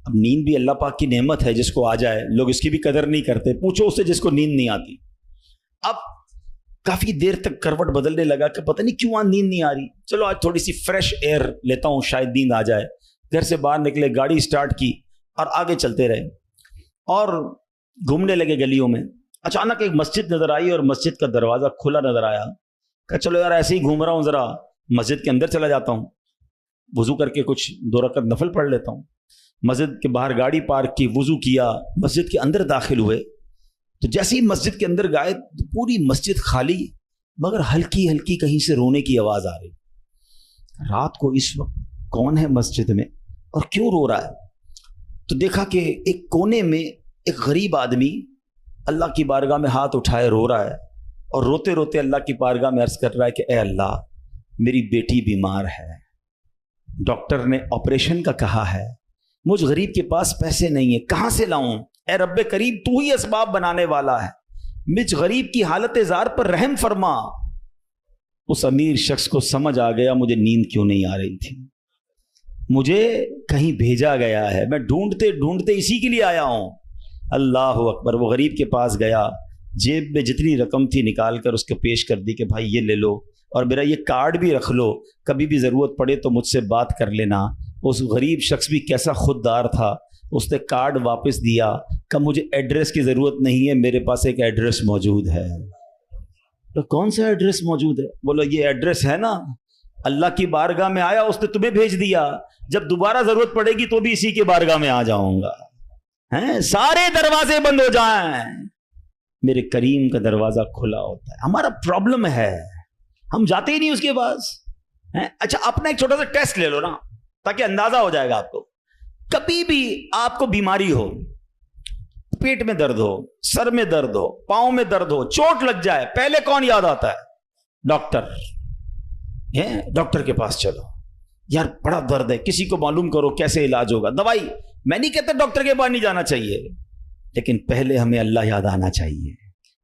Speaker 1: اب نیند بھی اللہ پاک کی نعمت ہے، جس کو آ جائے لوگ اس کی بھی قدر نہیں کرتے، پوچھو اس سے جس کو نیند نہیں آتی۔ اب کافی دیر تک کروٹ بدلنے لگا کہ پتہ نہیں کیوں نیند نہیں آ رہی، چلو آج تھوڑی سی فریش ایئر لیتا ہوں، شاید نیند آ جائے۔ گھر سے باہر نکلے، گاڑی سٹارٹ کی اور آگے چلتے رہے، اور گھومنے لگے گلیوں میں۔ اچانک ایک مسجد نظر آئی اور مسجد کا دروازہ کھلا نظر آیا۔ کہ چلو یار ایسے ہی گھوم رہا ہوں، ذرا مسجد کے اندر چلا جاتا ہوں، وضو کر کے کچھ 2 رکعت نفل پڑھ لیتا ہوں۔ مسجد کے باہر گاڑی پارک کی، وضو کیا، مسجد کے اندر داخل ہوئے تو جیسے ہی مسجد کے اندر گئے پوری مسجد خالی، مگر ہلکی ہلکی کہیں سے رونے کی آواز آ رہی۔ رات کو اس وقت کون ہے مسجد میں اور کیوں رو رہا ہے؟ تو دیکھا کہ ایک کونے میں ایک غریب آدمی اللہ کی بارگاہ میں ہاتھ اٹھائے رو رہا ہے، اور روتے روتے اللہ کی بارگاہ میں عرض کر رہا ہے کہ اے اللہ، میری بیٹی بیمار ہے، ڈاکٹر نے آپریشن کا کہا ہے، مجھ غریب کے پاس پیسے نہیں ہیں، کہاں سے لاؤں؟ اے رب کریم، تو ہی اسباب بنانے والا ہے، مجھ غریب کی حالت زار پر رحم فرما۔ اس امیر شخص کو سمجھ آ گیا مجھے نیند کیوں نہیں آ رہی تھی، مجھے کہیں بھیجا گیا ہے، میں ڈھونڈتے ڈھونڈتے اسی کے لیے آیا ہوں۔ اللہ اکبر، وہ غریب کے پاس گیا، جیب میں جتنی رقم تھی نکال کر اس کو پیش کر دی کہ بھائی یہ لے لو، اور میرا یہ کارڈ بھی رکھ لو، کبھی بھی ضرورت پڑے تو مجھ سے بات کر لینا۔ اس غریب شخص بھی کیسا خوددار تھا، اس نے کارڈ واپس دیا کہ مجھے ایڈریس کی ضرورت نہیں ہے، میرے پاس ایک ایڈریس موجود ہے۔ تو کون سا ایڈریس موجود ہے؟ بولو یہ ایڈریس ہے نا، اللہ کی بارگاہ میں آیا، اس نے تمہیں بھیج دیا، جب دوبارہ ضرورت پڑے گی تو بھی اسی کی بارگاہ میں آ جاؤں گا۔ سارے دروازے بند ہو جائیں، میرے کریم کا دروازہ کھلا ہوتا ہے۔ ہمارا پرابلم ہے ہم جاتے ہی نہیں اس کے پاس۔ اچھا اپنا ایک چھوٹا سا ٹیسٹ لے لو نا، تاکہ اندازہ ہو جائے گا آپ کو۔ کبھی بھی آپ کو بیماری ہو، پیٹ میں درد ہو، سر میں درد ہو، پاؤں میں درد ہو، چوٹ لگ جائے، پہلے کون یاد آتا ہے؟ ڈاکٹر۔ ڈاکٹر کے پاس چلو، یار بڑا درد ہے، کسی کو معلوم کرو کیسے علاج ہوگا، دوائی۔ میں نہیں کہتا ڈاکٹر کے پاس نہیں جانا چاہیے، لیکن پہلے ہمیں اللہ یاد آنا چاہیے۔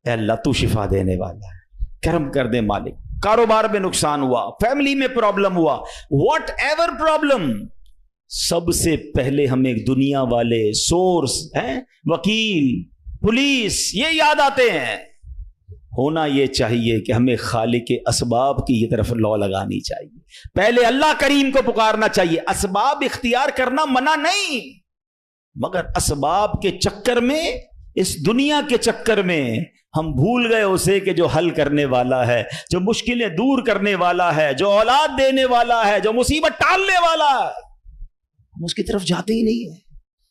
Speaker 1: اے اللہ تو شفا دینے والا ہے، کرم کر دے مالک۔ کاروبار میں نقصان ہوا، فیملی میں پرابلم ہوا، واٹ ایور پرابلم، سب سے پہلے ہمیں دنیا والے سورس ہیں، وکیل، پولیس، یہ یاد آتے ہیں۔ ہونا یہ چاہیے کہ ہمیں خالق اسباب کی یہ طرف لو لگانی چاہیے، پہلے اللہ کریم کو پکارنا چاہیے۔ اسباب اختیار کرنا منع نہیں، مگر اسباب کے چکر میں، اس دنیا کے چکر میں ہم بھول گئے اسے کہ جو حل کرنے والا ہے، جو مشکلیں دور کرنے والا ہے، جو اولاد دینے والا ہے، جو مصیبت ٹالنے والا ہے، ہم اس کی طرف جاتے ہی نہیں ہیں۔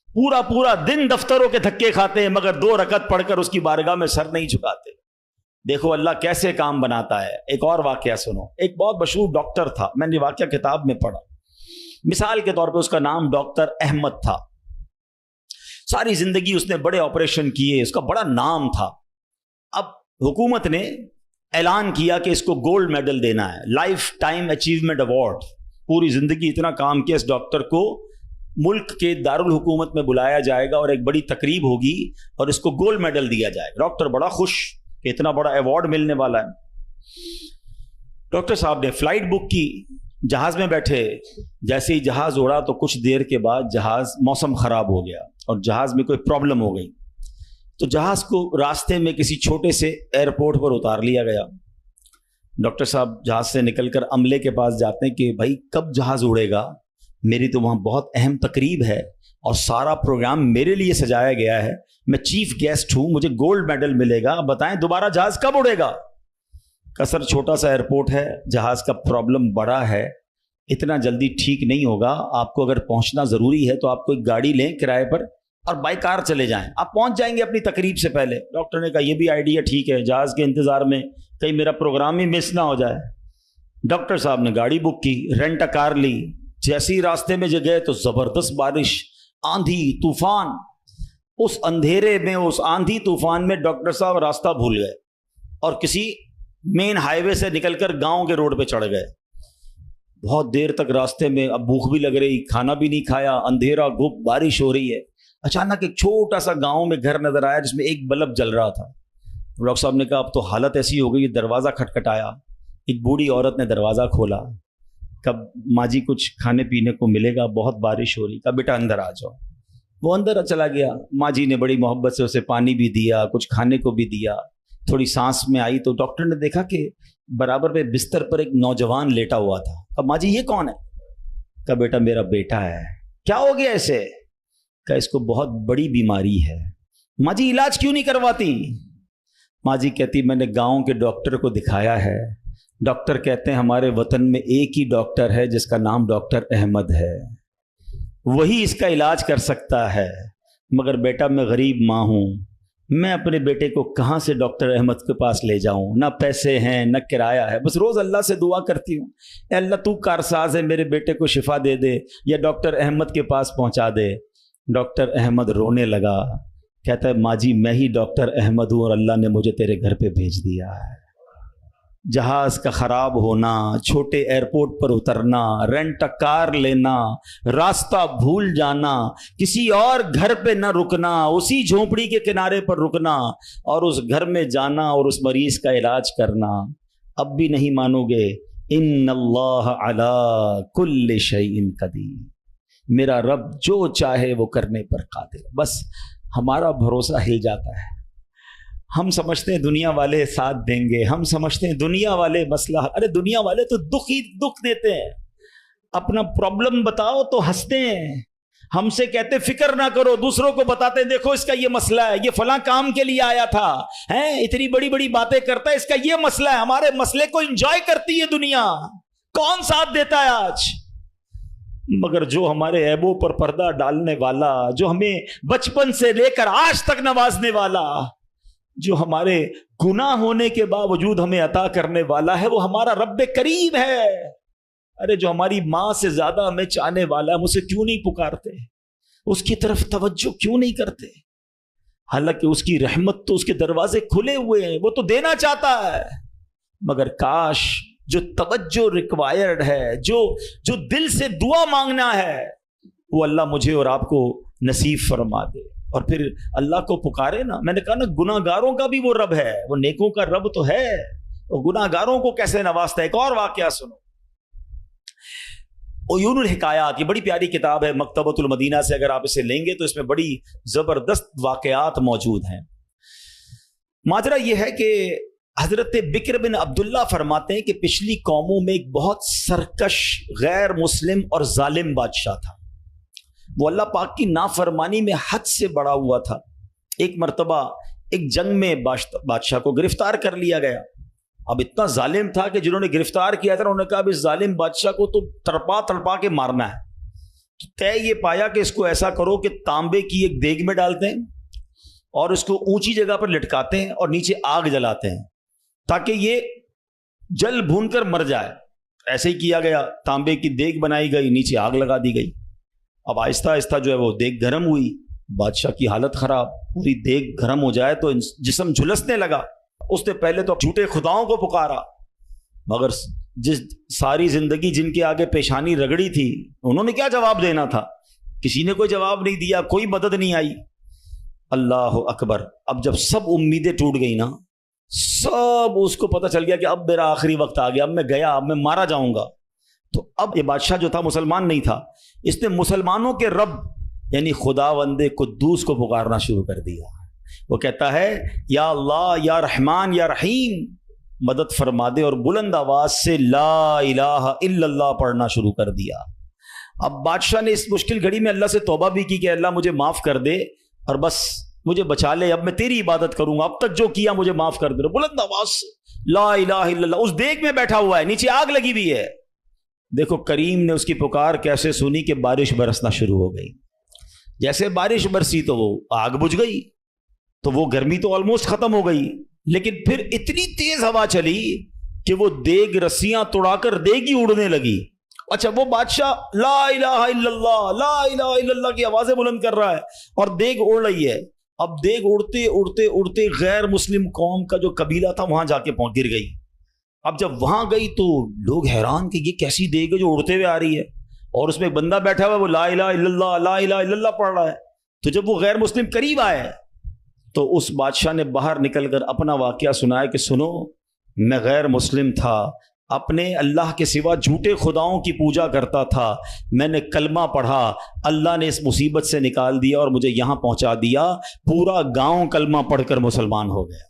Speaker 1: پورا پورا دن دفتروں کے دھکے کھاتے ہیں، مگر 2 رکعت پڑھ کر اس کی بارگاہ میں سر نہیں جھکاتے۔ دیکھو اللہ کیسے کام بناتا ہے۔ ایک اور واقعہ سنو۔ ایک بہت مشہور ڈاکٹر تھا، میں نے واقعہ کتاب میں پڑھا۔ مثال کے طور پہ اس کا نام ڈاکٹر احمد تھا۔ ساری زندگی اس نے بڑے آپریشن کیے، اس کا بڑا نام تھا۔ اب حکومت نے اعلان کیا کہ اس کو گولڈ میڈل دینا ہے، لائف ٹائم اچیومنٹ ایوارڈ۔ پوری زندگی اتنا کام کیا، اس ڈاکٹر کو ملک کے دارالحکومت میں بلایا جائے گا اور ایک بڑی تقریب ہوگی اور اس کو گولڈ میڈل دیا جائے گا۔ ڈاکٹر بڑا خوش کہ اتنا بڑا ایوارڈ ملنے والا ہے۔ ڈاکٹر صاحب نے فلائٹ بک کی، جہاز میں بیٹھے۔ جیسے ہی جہاز اڑا تو کچھ دیر کے بعد موسم خراب ہو گیا اور جہاز میں کوئی پرابلم ہو گئی، تو جہاز کو راستے میں کسی چھوٹے سے ایئرپورٹ پر اتار لیا گیا۔ ڈاکٹر صاحب جہاز سے نکل کر عملے کے پاس جاتے ہیں کہ بھائی کب جہاز اڑے گا، میری تو وہاں بہت اہم تقریب ہے اور سارا پروگرام میرے لیے سجایا گیا ہے، میں چیف گیسٹ ہوں، مجھے گولڈ میڈل ملے گا، بتائیں دوبارہ جہاز کب اڑے گا؟ کثر چھوٹا سا ایئرپورٹ ہے، جہاز کا پرابلم بڑا ہے، اتنا جلدی ٹھیک نہیں ہوگا، آپ کو اگر پہنچنا ضروری ہے تو آپ کو ایک گاڑی لیں کرائے پر اور بائی کار چلے جائیں، آپ پہنچ جائیں گے اپنی تقریب سے پہلے۔ ڈاکٹر نے کہا یہ بھی آئیڈیا ٹھیک ہے، جہاز کے انتظار میں کہیں میرا پروگرام ہی مس نہ ہو جائے۔ ڈاکٹر صاحب نے گاڑی بک کی، رینٹ ا کار لی۔ جیسے ہی راستے میں گئے تو زبردست بارش، آندھی طوفان۔ اس اندھیرے میں، اس آندھی طوفان میں ڈاکٹر صاحب راستہ بھول گئے اور کسی مین ہائی وے سے نکل کر گاؤں کے روڈ پہ چڑھ گئے۔ بہت دیر تک راستے میں، اب بھوک بھی لگ رہی، کھانا بھی نہیں کھایا، اندھیرا گھپ، بارش ہو رہی ہے۔ اچانک ایک چھوٹا سا گاؤں میں گھر نظر آیا جس میں ایک بلب جل رہا تھا۔ ڈاکٹر صاحب نے کہا اب تو حالت ایسی ہو گئی، دروازہ کھٹکھٹایا، ایک بوڑھی عورت نے دروازہ کھولا۔ کب ماں جی کچھ کھانے پینے کو ملے گا، بہت بارش ہو رہی، کہا بیٹا اندر آ جاؤ۔ وہ اندر چلا گیا، ماں جی نے بڑی محبت سے اسے پانی بھی دیا، کچھ کھانے کو بھی دیا۔ تھوڑی سانس میں آئی تو ڈاکٹر نے دیکھا کہ برابر پہ بستر پر ایک نوجوان لیٹا ہوا تھا۔ کہا ماں جی یہ کون ہے؟ کہا بیٹا میرا بیٹا ہے۔ کیا ہو گیا اسے؟ کہا اس کو بہت بڑی بیماری ہے۔ ماں جی علاج کیوں نہیں کرواتی؟ ماں جی کہتی میں نے گاؤں کے ڈاکٹر کو دکھایا ہے، ڈاکٹر کہتے ہیں ہمارے وطن میں ایک ہی ڈاکٹر ہے جس کا نام ڈاکٹر احمد ہے، وہی اس کا علاج کر سکتا ہے، مگر بیٹا میں غریب ماں ہوں، میں اپنے بیٹے کو کہاں سے ڈاکٹر احمد کے پاس لے جاؤں؟ نہ پیسے ہیں نہ کرایہ ہے، بس روز اللہ سے دعا کرتی ہوں اے اللہ تو کارساز ہے، میرے بیٹے کو شفا دے دے یا ڈاکٹر احمد کے پاس پہنچا دے۔ ڈاکٹر احمد رونے لگا، کہتا ہے ماں جی میں ہی ڈاکٹر احمد ہوں اور اللہ نے مجھے تیرے گھر پہ بھیج دیا ہے۔ جہاز کا خراب ہونا، چھوٹے ایئرپورٹ پر اترنا، رینٹ ا کار لینا، راستہ بھول جانا، کسی اور گھر پہ نہ رکنا، اسی جھونپڑی کے کنارے پر رکنا اور اس گھر میں جانا اور اس مریض کا علاج کرنا، اب بھی نہیں مانو گے؟ ان اللہ علی کل شیء قدیر، میرا رب جو چاہے وہ کرنے پر قادر۔ بس ہمارا بھروسہ ہل جاتا ہے، ہم سمجھتے ہیں دنیا والے ساتھ دیں گے، ہم سمجھتے ہیں دنیا والے مسئلہ، ارے دنیا والے تو دکھ ہی دکھ دیتے ہیں، اپنا پرابلم بتاؤ تو ہنستے ہیں، ہم سے کہتے فکر نہ کرو، دوسروں کو بتاتے ہیں دیکھو اس کا یہ مسئلہ ہے، یہ فلاں کام کے لیے آیا تھا، اتنی بڑی بڑی باتیں کرتا ہے، اس کا یہ مسئلہ ہے، ہمارے مسئلے کو انجوائے کرتی ہے دنیا، کون ساتھ دیتا ہے آج؟ مگر جو ہمارے عیبوں پر پردہ ڈالنے والا، جو ہمیں بچپن سے لے کر آج تک نوازنے والا، جو ہمارے گناہ ہونے کے باوجود ہمیں عطا کرنے والا ہے، وہ ہمارا رب کریم ہے۔ ارے جو ہماری ماں سے زیادہ ہمیں چاہنے والا ہے، ہم اسے کیوں نہیں پکارتے؟ اس کی طرف توجہ کیوں نہیں کرتے؟ حالانکہ اس کی رحمت تو اس کے دروازے کھلے ہوئے ہیں، وہ تو دینا چاہتا ہے، مگر کاش جو توجہ ریکوائرڈ ہے، جو دل سے دعا مانگنا ہے، وہ اللہ مجھے اور آپ کو نصیب فرما دے، اور پھر اللہ کو پکارے نا۔ میں نے کہا نا گناہ گاروں کا بھی وہ رب ہے، وہ نیکوں کا رب تو ہے، وہ گناہ گاروں کو کیسے نوازتا ہے۔ ایک اور واقعہ سنو، عیون الحکایات، یہ بڑی پیاری کتاب ہے مکتبۃ المدینہ سے، اگر آپ اسے لیں گے تو اس میں بڑی زبردست واقعات موجود ہیں۔ ماجرا یہ ہے کہ حضرت بکر بن عبداللہ فرماتے ہیں کہ پچھلی قوموں میں ایک بہت سرکش، غیر مسلم اور ظالم بادشاہ تھا۔ وہ اللہ پاک کی نافرمانی میں حد سے بڑا ہوا تھا۔ ایک مرتبہ ایک جنگ میں بادشاہ کو گرفتار کر لیا گیا۔ اب اتنا ظالم تھا کہ جنہوں نے گرفتار کیا تھا انہوں نے کہا اب اس ظالم بادشاہ کو تو تڑپا تڑپا کے مارنا ہے۔ طے یہ پایا کہ اس کو ایسا کرو کہ تانبے کی ایک دیگ میں ڈالتے ہیں اور اس کو اونچی جگہ پر لٹکاتے ہیں اور نیچے آگ جلاتے ہیں تاکہ یہ جل بھون کر مر جائے۔ ایسے ہی کیا گیا، تانبے کی دیگ بنائی گئی، نیچے آگ لگا دی گئی۔ اب آہستہ آہستہ جو ہے وہ دیگ گرم ہوئی، بادشاہ کی حالت خراب، پوری دیگ گرم ہو جائے تو جسم جھلسنے لگا۔ اس نے پہلے تو جھوٹے خداؤں کو پکارا، مگر جس ساری زندگی جن کے آگے پیشانی رگڑی تھی انہوں نے کیا جواب دینا تھا؟ کسی نے کوئی جواب نہیں دیا، کوئی مدد نہیں آئی۔ اللہ اکبر! اب جب سب امیدیں ٹوٹ گئی نا، سب اس کو پتہ چل گیا کہ اب میرا آخری وقت آ گیا، اب میں گیا، اب میں مارا جاؤں گا۔ تو اب یہ بادشاہ جو تھا مسلمان نہیں تھا، اس نے مسلمانوں کے رب یعنی خداوند قدوس کو پکارنا شروع کر دیا۔ وہ کہتا ہے یا اللہ، یا رحمان، یا رحیم مدد فرما دے، اور بلند آواز سے لا الہ الا اللہ پڑھنا شروع کر دیا۔ اب بادشاہ نے اس مشکل گھڑی میں اللہ سے توبہ بھی کی کہ اللہ مجھے معاف کر دے اور بس مجھے بچا لے، اب میں تیری عبادت کروں گا، اب تک جو کیا مجھے معاف کر دے۔ بلند آواز سے لا الہ الا اللہ، اس دیگ میں بیٹھا ہوا ہے، نیچے آگ لگی ہوئی ہے۔ دیکھو کریم نے اس کی پکار کیسے سنی کہ بارش برسنا شروع ہو گئی۔ جیسے بارش برسی تو وہ آگ بجھ گئی، تو وہ گرمی تو آلموسٹ ختم ہو گئی، لیکن پھر اتنی تیز ہوا چلی کہ وہ دیگ رسیاں توڑا کر دیگ ہی اڑنے لگی۔ اچھا، وہ بادشاہ لا الہ الا اللہ، لا الہ الا اللہ کی آوازیں بلند کر رہا ہے اور دیگ اڑ رہی ہے۔ اب دیگ اڑتے اڑتے اڑتے غیر مسلم قوم کا جو قبیلہ تھا وہاں جا کے گر گئی۔ اب جب وہاں گئی تو لوگ حیران کہ یہ کیسی دیگ ہے جو اڑتے ہوئے آ رہی ہے، اور اس میں ایک بندہ بیٹھا ہوا ہے وہ لا الہ الا اللہ، لا الہ الا اللہ پڑھ رہا ہے۔ تو جب وہ غیر مسلم قریب آئے تو اس بادشاہ نے باہر نکل کر اپنا واقعہ سنایا کہ سنو، میں غیر مسلم تھا، اپنے اللہ کے سوا جھوٹے خداؤں کی پوجا کرتا تھا، میں نے کلمہ پڑھا، اللہ نے اس مصیبت سے نکال دیا اور مجھے یہاں پہنچا دیا، پورا گاؤں کلمہ پڑھ کر مسلمان ہو گیا۔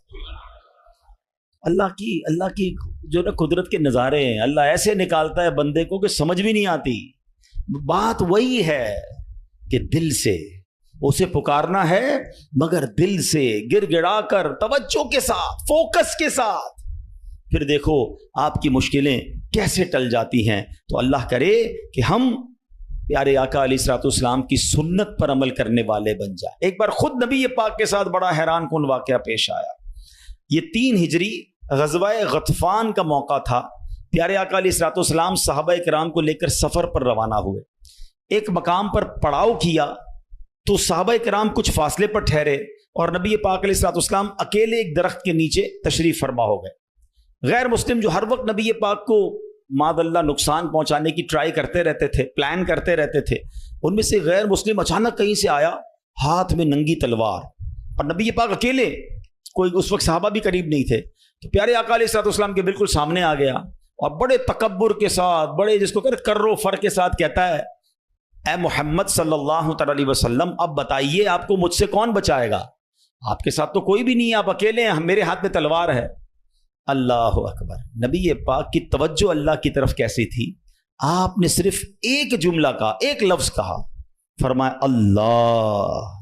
Speaker 1: اللہ کی جو نا قدرت کے نظارے ہیں، اللہ ایسے نکالتا ہے بندے کو کہ سمجھ بھی نہیں آتی۔ بات وہی ہے کہ دل سے اسے پکارنا ہے، مگر دل سے گڑ گڑا کر توجہ کے ساتھ، فوکس کے ساتھ، پھر دیکھو آپ کی مشکلیں کیسے ٹل جاتی ہیں۔ تو اللہ کرے کہ ہم پیارے آقا علیہ الصلوۃ والسلام کی سنت پر عمل کرنے والے بن جائیں۔ ایک بار خود نبی پاک کے ساتھ بڑا حیران کن واقعہ پیش آیا۔ یہ 3 ہجری غزوہ غطفان کا موقع تھا۔ پیارے آقا علیہ الصلوۃ والسلام صحابہ کرام کو لے کر سفر پر روانہ ہوئے۔ ایک مقام پر پڑاؤ کیا تو صحابہ کرام کچھ فاصلے پر ٹھہرے اور نبی پاک علیہ الصلوۃ والسلام اکیلے ایک درخت کے نیچے تشریف فرما ہو گئے۔ غیر مسلم جو ہر وقت نبی پاک کو معاذ اللہ نقصان پہنچانے کی ٹرائی کرتے رہتے تھے، پلان کرتے رہتے تھے، ان میں سے غیر مسلم اچانک کہیں سے آیا ہاتھ میں ننگی تلوار، اور نبی پاک اکیلے، کوئی اس وقت صحابہ بھی قریب نہیں تھے، تو پیارے آقا علیہ الصلوۃ والسلام کے بالکل سامنے آ گیا اور بڑے تکبر کے ساتھ، بڑے جس کو کہتے ہیں کر و فر کے ساتھ کہتا ہے اے محمد صلی اللہ تعالی وسلم، اب بتائیے آپ کو مجھ سے کون بچائے گا؟ آپ کے ساتھ تو کوئی بھی نہیں ہے، آپ اکیلے ہیں، میرے ہاتھ میں تلوار ہے۔ اللہ اکبر! نبی پاک کی توجہ اللہ کی طرف کیسی تھی؟ آپ نے صرف ایک جملہ کہا، ایک لفظ کہا، فرمایا اللہ۔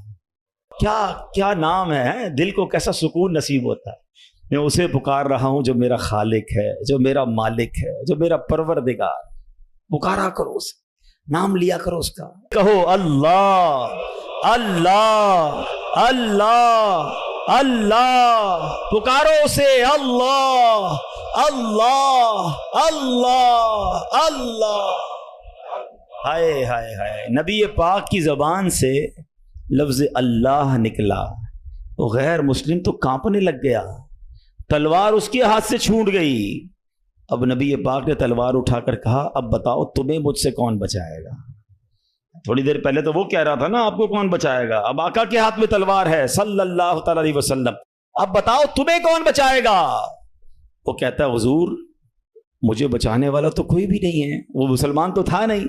Speaker 1: کیا نام ہے، دل کو کیسا سکون نصیب ہوتا ہے۔ میں اسے پکار رہا ہوں جو میرا خالق ہے، جو میرا مالک ہے، جو میرا پروردگار۔ پکارا کرو اسے، نام لیا کرو اس کا، کہو اللہ اللہ اللہ اللہ، پکارو اسے اللہ اللہ اللہ اللہ۔ ہائے ہائے ہائے! نبی پاک کی زبان سے لفظ اللہ نکلا، وہ غیر مسلم تو کانپنے لگ گیا، تلوار اس کے ہاتھ سے چھوٹ گئی۔ اب نبی پاک نے تلوار اٹھا کر کہا اب بتاؤ تمہیں مجھ سے کون بچائے گا؟ تھوڑی دیر پہلے تو وہ کہہ رہا تھا نا آپ کو کون بچائے گا، اب آقا کے ہاتھ میں تلوار ہے صلی اللہ تعالی علیہ وسلم، اب بتاؤ تمہیں کون بچائے گا؟ وہ کہتا ہے حضور مجھے بچانے والا تو کوئی بھی نہیں ہے، وہ مسلمان تو تھا نہیں،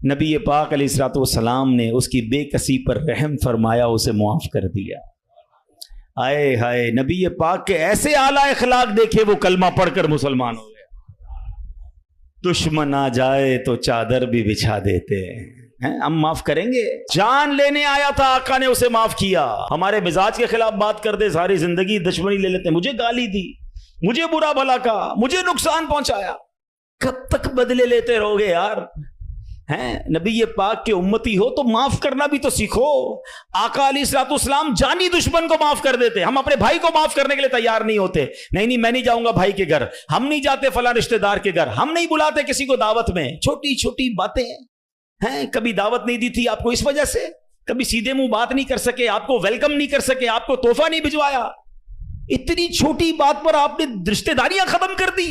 Speaker 1: نبی پاک علیہ الصلوۃ والسلام نے اس کی بے کسی پر رحم فرمایا، اسے معاف کر دیا۔ آئے ہائے، نبی پاک کے ایسے اعلیٰ اخلاق دیکھے، وہ کلمہ پڑھ کر مسلمان ہو گیا۔ دشمن آ جائے تو چادر بھی بچھا دیتے ہیں، ہم معاف کریں گے؟ جان لینے آیا تھا، آقا نے اسے معاف کیا۔ ہمارے مزاج کے خلاف بات کر دے، ساری زندگی دشمنی لے لیتے ہیں، مجھے گالی دی، مجھے برا بھلا کہا، مجھے نقصان پہنچایا، کب تک بدلے لیتے رہو گے یار؟ نبی پاک کے امتی ہو تو معاف کرنا بھی تو سیکھو۔ آقا علیہ الصلوۃ والسلام جانی دشمن کو معاف کر دیتے، ہم اپنے بھائی کو معاف کرنے کے لیے تیار نہیں ہوتے۔ نہیں میں نہیں جاؤں گا بھائی کے گھر، ہم نہیں جاتے فلاں رشتہ دار کے گھر، ہم نہیں بلاتے کسی کو دعوت میں۔ چھوٹی چھوٹی باتیں ہیں، کبھی دعوت نہیں دی تھی آپ کو اس وجہ سے، کبھی سیدھے منہ بات نہیں کر سکے، آپ کو ویلکم نہیں کر سکے، آپ کو تحفہ نہیں بھجوایا، اتنی چھوٹی بات پر آپ نے رشتہ داریاں ختم کر دی۔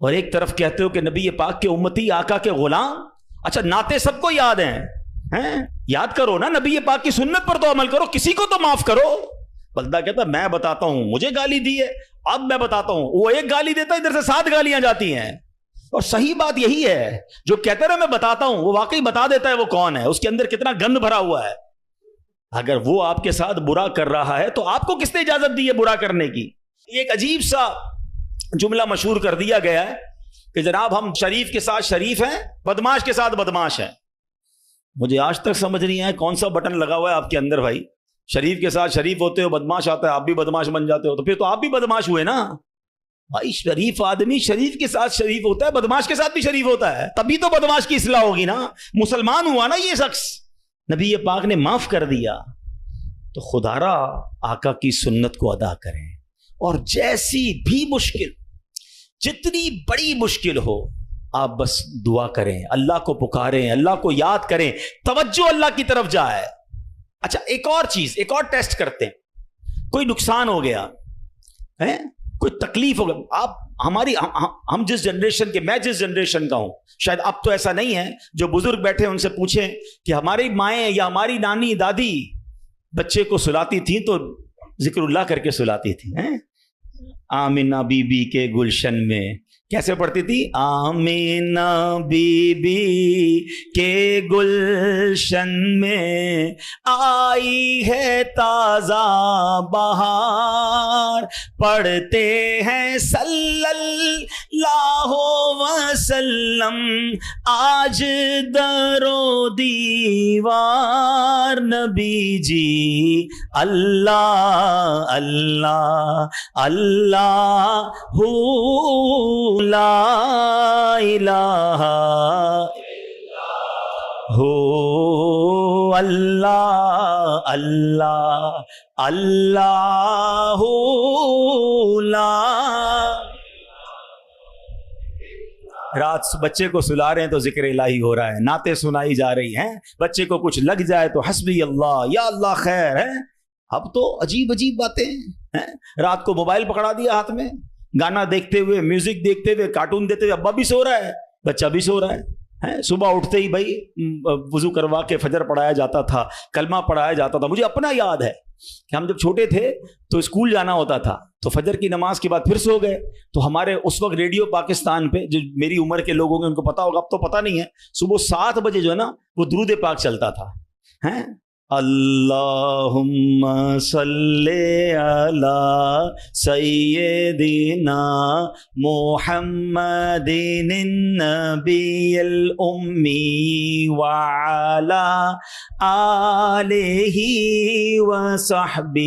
Speaker 1: اور ایک طرف کہتے ہو کہ نبی پاک کے امتی، آقا کے غلام۔ اچھا نعتیں سب کو یاد ہیں، یاد کرو نا، نبی پاک کی سنت پر تو عمل کرو، کسی کو تو معاف کرو۔ بندہ کہتا ہے میں بتاتا ہوں، مجھے گالی دی ہے، اب میں بتاتا ہوں، وہ ایک گالی دیتا ہے، ادھر سے 7 گالیاں جاتی ہیں۔ اور صحیح بات یہی ہے، جو کہتا ہے میں بتاتا ہوں، وہ واقعی بتا دیتا ہے وہ کون ہے، اس کے اندر کتنا گند بھرا ہوا ہے۔ اگر وہ آپ کے ساتھ برا کر رہا ہے تو آپ کو کس نے اجازت دی ہے برا کرنے کی؟ ایک عجیب سا جملہ مشہور کر دیا گیا ہے کہ جناب ہم شریف کے ساتھ شریف ہیں، بدماش کے ساتھ بدماش ہیں۔ مجھے آج تک سمجھ نہیں آیا کون سا بٹن لگا ہوا ہے آپ کے اندر بھائی؟ شریف کے ساتھ شریف ہوتے ہو، بدماش آتا ہے آپ بھی بدماش بن جاتے ہو، تو پھر تو آپ بھی بدماش ہوئے نا بھائی۔ شریف آدمی شریف کے ساتھ شریف ہوتا ہے، بدماش کے ساتھ بھی شریف ہوتا ہے، تبھی تو بدماش کی اصلاح ہوگی نا، مسلمان ہوا نا یہ شخص۔ نبی پاک نے معاف کر دیا، تو خدا را آقا کی سنت کو ادا کریں، اور جیسی بھی مشکل، جتنی بڑی مشکل ہو، آپ بس دعا کریں، اللہ کو پکاریں، اللہ کو یاد کریں، توجہ اللہ کی طرف جائے۔ اچھا ایک اور چیز، ایک اور ٹیسٹ کرتے ہیں۔ کوئی نقصان ہو گیا ہے، کوئی تکلیف ہو گیا، آپ ہم جس جنریشن کے، میں جس جنریشن کا ہوں، شاید اب تو ایسا نہیں ہے، جو بزرگ بیٹھے ان سے پوچھیں کہ ہماری مائیں یا ہماری نانی دادی بچے کو سلاتی تھیں تو ذکر اللہ کر کے سلاتی تھی، آمینہ بی بی کے گلشن میں کیسے پڑھتی تھی؟ آمینہ بی بی کے گلشن میں آئی ہے تازہ بہار، پڑھتے ہیں صلی اللہ وسلم آج در و دیوار، نبی جی اللہ اللہ اللہ لا الہ ہو اللہ اللہ اللہ لا۔ رات بچے کو سلا رہے ہیں تو ذکر الہی ہو رہا ہے، نعتیں سنائی جا رہی ہیں، بچے کو کچھ لگ جائے تو حسبی اللہ یا اللہ خیر ہے۔ اب تو عجیب عجیب باتیں ہیں، رات کو موبائل پکڑا دیا ہاتھ میں، گانا دیکھتے ہوئے، میوزک دیکھتے ہوئے، کارٹون دیکھتے ہوئے، ابا بھی سو رہا ہے، بچہ بھی سو رہا ہے۔ صبح اٹھتے ہی بھائی وضو کروا کے فجر پڑھایا جاتا تھا، کلمہ پڑھایا جاتا تھا۔ مجھے اپنا یاد ہے کہ ہم جب چھوٹے تھے تو اسکول جانا ہوتا تھا، تو فجر کی نماز کے بعد پھر سو گئے، تو ہمارے اس وقت ریڈیو پاکستان پہ، جو میری عمر کے لوگ ہوں گے ان کو پتا ہوگا، اب تو پتا نہیں ہے، صبح 7 بجے جو ہے نا وہ درود پاک چلتا تھا، اللہم صلی علی سیدنا محمد النبی الامی وعلی آلہ وصحبہ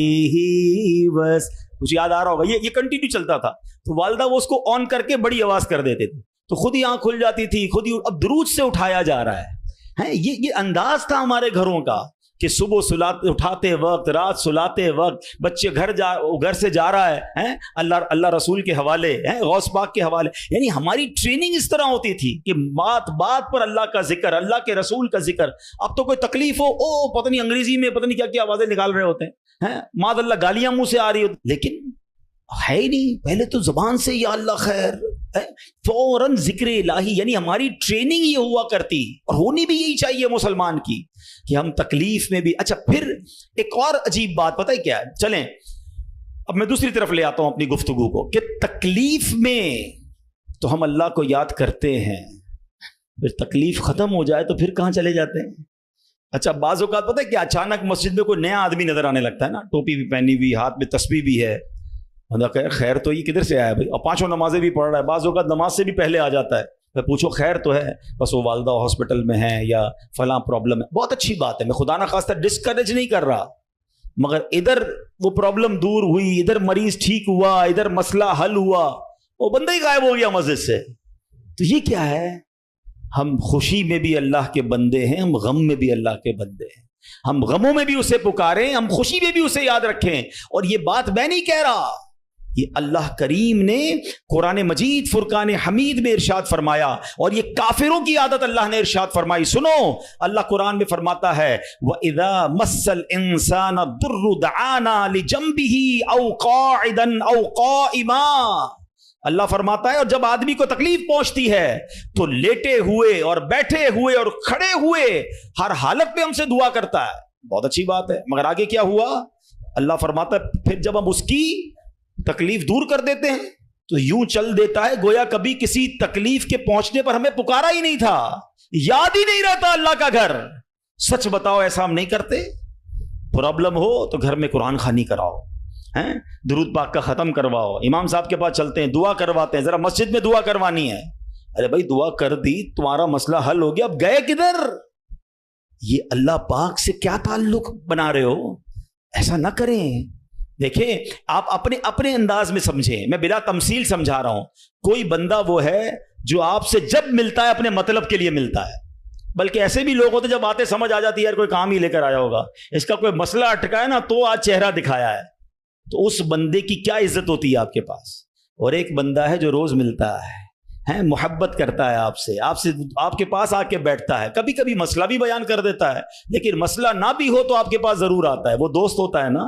Speaker 1: کچھ یاد آ رہا ہوگا، یہ کنٹینیو چلتا تھا، تو والدہ وہ اس کو آن کر کے بڑی آواز کر دیتے تھے، تو خود ہی آنکھ کھل جاتی تھی، خود ہی اب درود سے اٹھایا جا رہا ہے۔ یہ انداز تھا ہمارے گھروں کا کہ صبح اٹھاتے وقت، رات سلاتے وقت، بچے گھر سے جا رہا ہے اللہ رسول کے حوالے، غوث پاک کے حوالے، یعنی ہماری ٹریننگ اس طرح ہوتی تھی کہ بات بات پر اللہ کا ذکر، اللہ کے رسول کا ذکر۔ اب تو کوئی تکلیف ہو، پتہ نہیں انگریزی میں پتہ نہیں کیا کیا آوازیں نکال رہے ہوتے ہیں، معاذ اللہ گالیاں منہ سے آ رہی ہوتی، لیکن ہے ہی نہیں، پہلے تو زبان سے یا اللہ خیر، فوراً ذکر الہی، یعنی ہماری ٹریننگ یہ ہوا کرتی، اور ہونی بھی یہی چاہیے مسلمان کی، کہ ہم تکلیف میں بھی۔ اچھا پھر ایک اور عجیب بات پتہ ہے کیا ہے؟ چلیں اب میں دوسری طرف لے آتا ہوں اپنی گفتگو کو، کہ تکلیف میں تو ہم اللہ کو یاد کرتے ہیں، پھر تکلیف ختم ہو جائے تو پھر کہاں چلے جاتے ہیں؟ اچھا بعض اوقات پتہ ہے کہ اچانک مسجد میں کوئی نیا آدمی نظر آنے لگتا ہے نا، ٹوپی بھی پہنی ہوئی، ہاتھ میں تسبیح بھی ہے، خیر تو یہ کدھر سے آیا بھائی، اور 5 نمازیں بھی پڑھ رہا ہے، بعض اوقات نماز سے بھی پہلے آ جاتا ہے، میں پوچھو خیر تو ہے، بس وہ والدہ ہاسپٹل میں ہیں یا فلاں پرابلم ہے، بہت اچھی بات ہے، میں خدا نہ خواستہ ڈسکریج نہیں کر رہا، مگر ادھر وہ پرابلم دور ہوئی، ادھر مریض ٹھیک ہوا، ادھر مسئلہ حل ہوا، وہ بندہ ہی غائب ہو گیا مسجد سے، تو یہ کیا ہے؟ ہم خوشی میں بھی اللہ کے بندے ہیں، ہم غم میں بھی اللہ کے بندے ہیں، ہم غموں میں بھی اسے پکاریں، ہم خوشی میں بھی اسے یاد رکھیں، اور یہ بات میں نہیں کہہ رہا، یہ اللہ کریم نے قرآن مجید فرقان حمید میں ارشاد فرمایا، اور یہ کافروں کی عادت اللہ نے ارشاد فرمائی۔ سنو، اللہ قرآن میں فرماتا ہے وَإِذَا مَسَّ الْإِنسَانَ الضُّرُّ دَعَانَا لِجَنبِهِ أَوْ قَاعِدًا أَوْ قَائِمًا، اللہ فرماتا ہے اور جب آدمی کو تکلیف پہنچتی ہے تو لیٹے ہوئے اور بیٹھے ہوئے اور کھڑے ہوئے ہر حالت میں ہم سے دعا کرتا ہے، بہت اچھی بات ہے، مگر آگے کیا ہوا؟ اللہ فرماتا ہے پھر جب ہم اس کی تکلیف دور کر دیتے ہیں تو یوں چل دیتا ہے گویا کبھی کسی تکلیف کے پہنچنے پر ہمیں پکارا ہی نہیں تھا، یاد ہی نہیں رہتا اللہ کا گھر۔ سچ بتاؤ ایسا ہم نہیں کرتے؟ پرابلم ہو تو گھر میں قرآن خوانی کراؤ، درود پاک کا ختم کرواؤ، امام صاحب کے پاس چلتے ہیں، دعا کرواتے ہیں، ذرا مسجد میں دعا کروانی ہے، ارے بھائی دعا کر دی، تمہارا مسئلہ حل ہو گیا، اب گئے کدھر؟ یہ اللہ پاک سے کیا تعلق بنا رہے ہو؟ ایسا نہ کریں۔ دیکھیں آپ اپنے انداز میں سمجھیں، میں بلا تمثیل سمجھا رہا ہوں، کوئی بندہ وہ ہے جو آپ سے جب ملتا ہے اپنے مطلب کے لیے ملتا ہے، بلکہ ایسے بھی لوگ ہوتے جب آتے سمجھ آ جاتی ہے یار کوئی کام ہی لے کر آیا ہوگا، اس کا کوئی مسئلہ اٹکا ہے نا تو آج چہرہ دکھایا ہے، تو اس بندے کی کیا عزت ہوتی ہے آپ کے پاس؟ اور ایک بندہ ہے جو روز ملتا ہے، محبت کرتا ہے آپ کے پاس آ کے بیٹھتا ہے، کبھی کبھی مسئلہ بھی بیان کر دیتا ہے، لیکن مسئلہ نہ بھی ہو تو آپ کے پاس ضرور آتا ہے، وہ دوست ہوتا ہے نا۔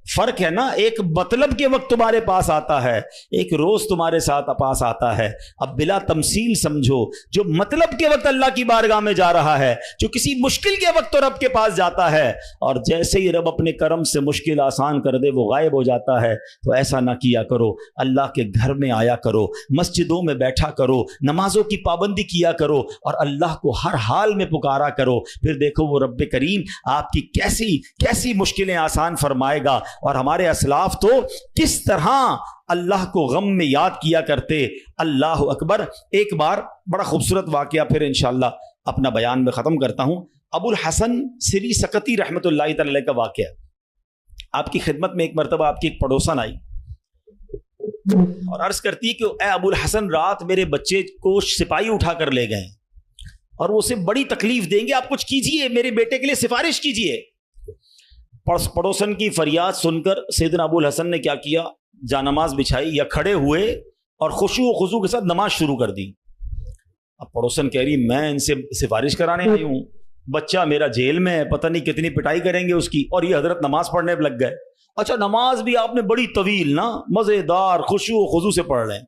Speaker 1: فرق ہے نا، ایک مطلب کے وقت تمہارے پاس آتا ہے، ایک روز تمہارے ساتھ پاس آتا ہے۔ اب بلا تمثیل سمجھو، جو مطلب کے وقت اللہ کی بارگاہ میں جا رہا ہے، جو کسی مشکل کے وقت تو رب کے پاس جاتا ہے، اور جیسے ہی رب اپنے کرم سے مشکل آسان کر دے وہ غائب ہو جاتا ہے، تو ایسا نہ کیا کرو، اللہ کے گھر میں آیا کرو، مسجدوں میں بیٹھا کرو، نمازوں کی پابندی کیا کرو، اور اللہ کو ہر حال میں پکارا کرو، پھر دیکھو وہ رب کریم آپ کی کیسی مشکلیں آسان فرمائے گا۔ اور ہمارے اسلاف تو کس طرح اللہ کو غم میں یاد کیا کرتے، اللہ اکبر۔ ایک بار بڑا خوبصورت واقعہ پھر انشاءاللہ اپنا بیان میں ختم کرتا ہوں، ابو الحسن سری سکتی رحمۃ اللہ تعالی علیہ کا واقعہ۔ آپ کی خدمت میں ایک مرتبہ آپ کی ایک پڑوسن آئی اور عرض کرتی ہے کہ اے ابو الحسن، رات میرے بچے کو سپاہی اٹھا کر لے گئے اور وہ اسے بڑی تکلیف دیں گے، آپ کچھ کیجئے، میرے بیٹے کے لیے سفارش کیجئے۔ پڑوسن کی فریاد سن کر سیدنا ابو الحسن نے کیا کیا، جانماز بچھائی یا کھڑے ہوئے اور خشوع و خضوع کے ساتھ نماز شروع کر دی۔ اب پڑوسن کہہ رہی میں ان سے سفارش کرانے آئی ہوں، بچہ میرا جیل میں ہے، پتہ نہیں کتنی پٹائی کریں گے اس کی، اور یہ حضرت نماز پڑھنے پہ لگ گئے۔ اچھا نماز بھی آپ نے بڑی طویل نا، مزیدار خشوع و خضوع سے پڑھ رہے ہیں۔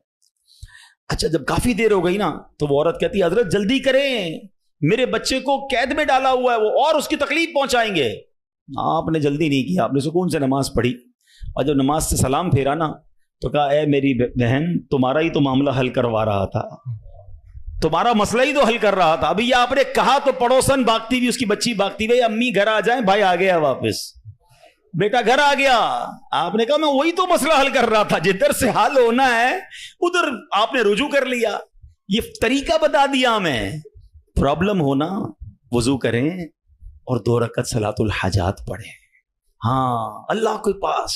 Speaker 1: اچھا جب کافی دیر ہو گئی نا تو وہ عورت کہتی ہے حضرت جلدی کریں، میرے بچے کو قید میں ڈالا ہوا ہے وہ، اور اس کی تکلیف پہنچائیں گے۔ آپ نے جلدی نہیں کیا، آپ نے سکون سے نماز پڑھی، اور جب نماز سے سلام پھیرا نا تو کہا اے میری بہن، تمہارا ہی تو معاملہ حل کروا رہا تھا، تمہارا مسئلہ ہی تو حل کر رہا تھا، ابھی یہ آپ نے کہا تو پڑوسن بھاگتی ہوئی، اس کی بچی بھاگتی ہوئی، امی گھر آ جائیں، بھائی آ گیا واپس، بیٹا گھر آ گیا۔ آپ نے کہا میں وہی تو مسئلہ حل کر رہا تھا، جدھر سے حل ہونا ہے ادھر آپ نے رجوع کر لیا، یہ طریقہ بتا دیا ہمیں۔ پرابلم ہونا وضو کریں اور 2 رکعت صلاۃ الحاجات پڑھیں، ہاں اللہ کے پاس،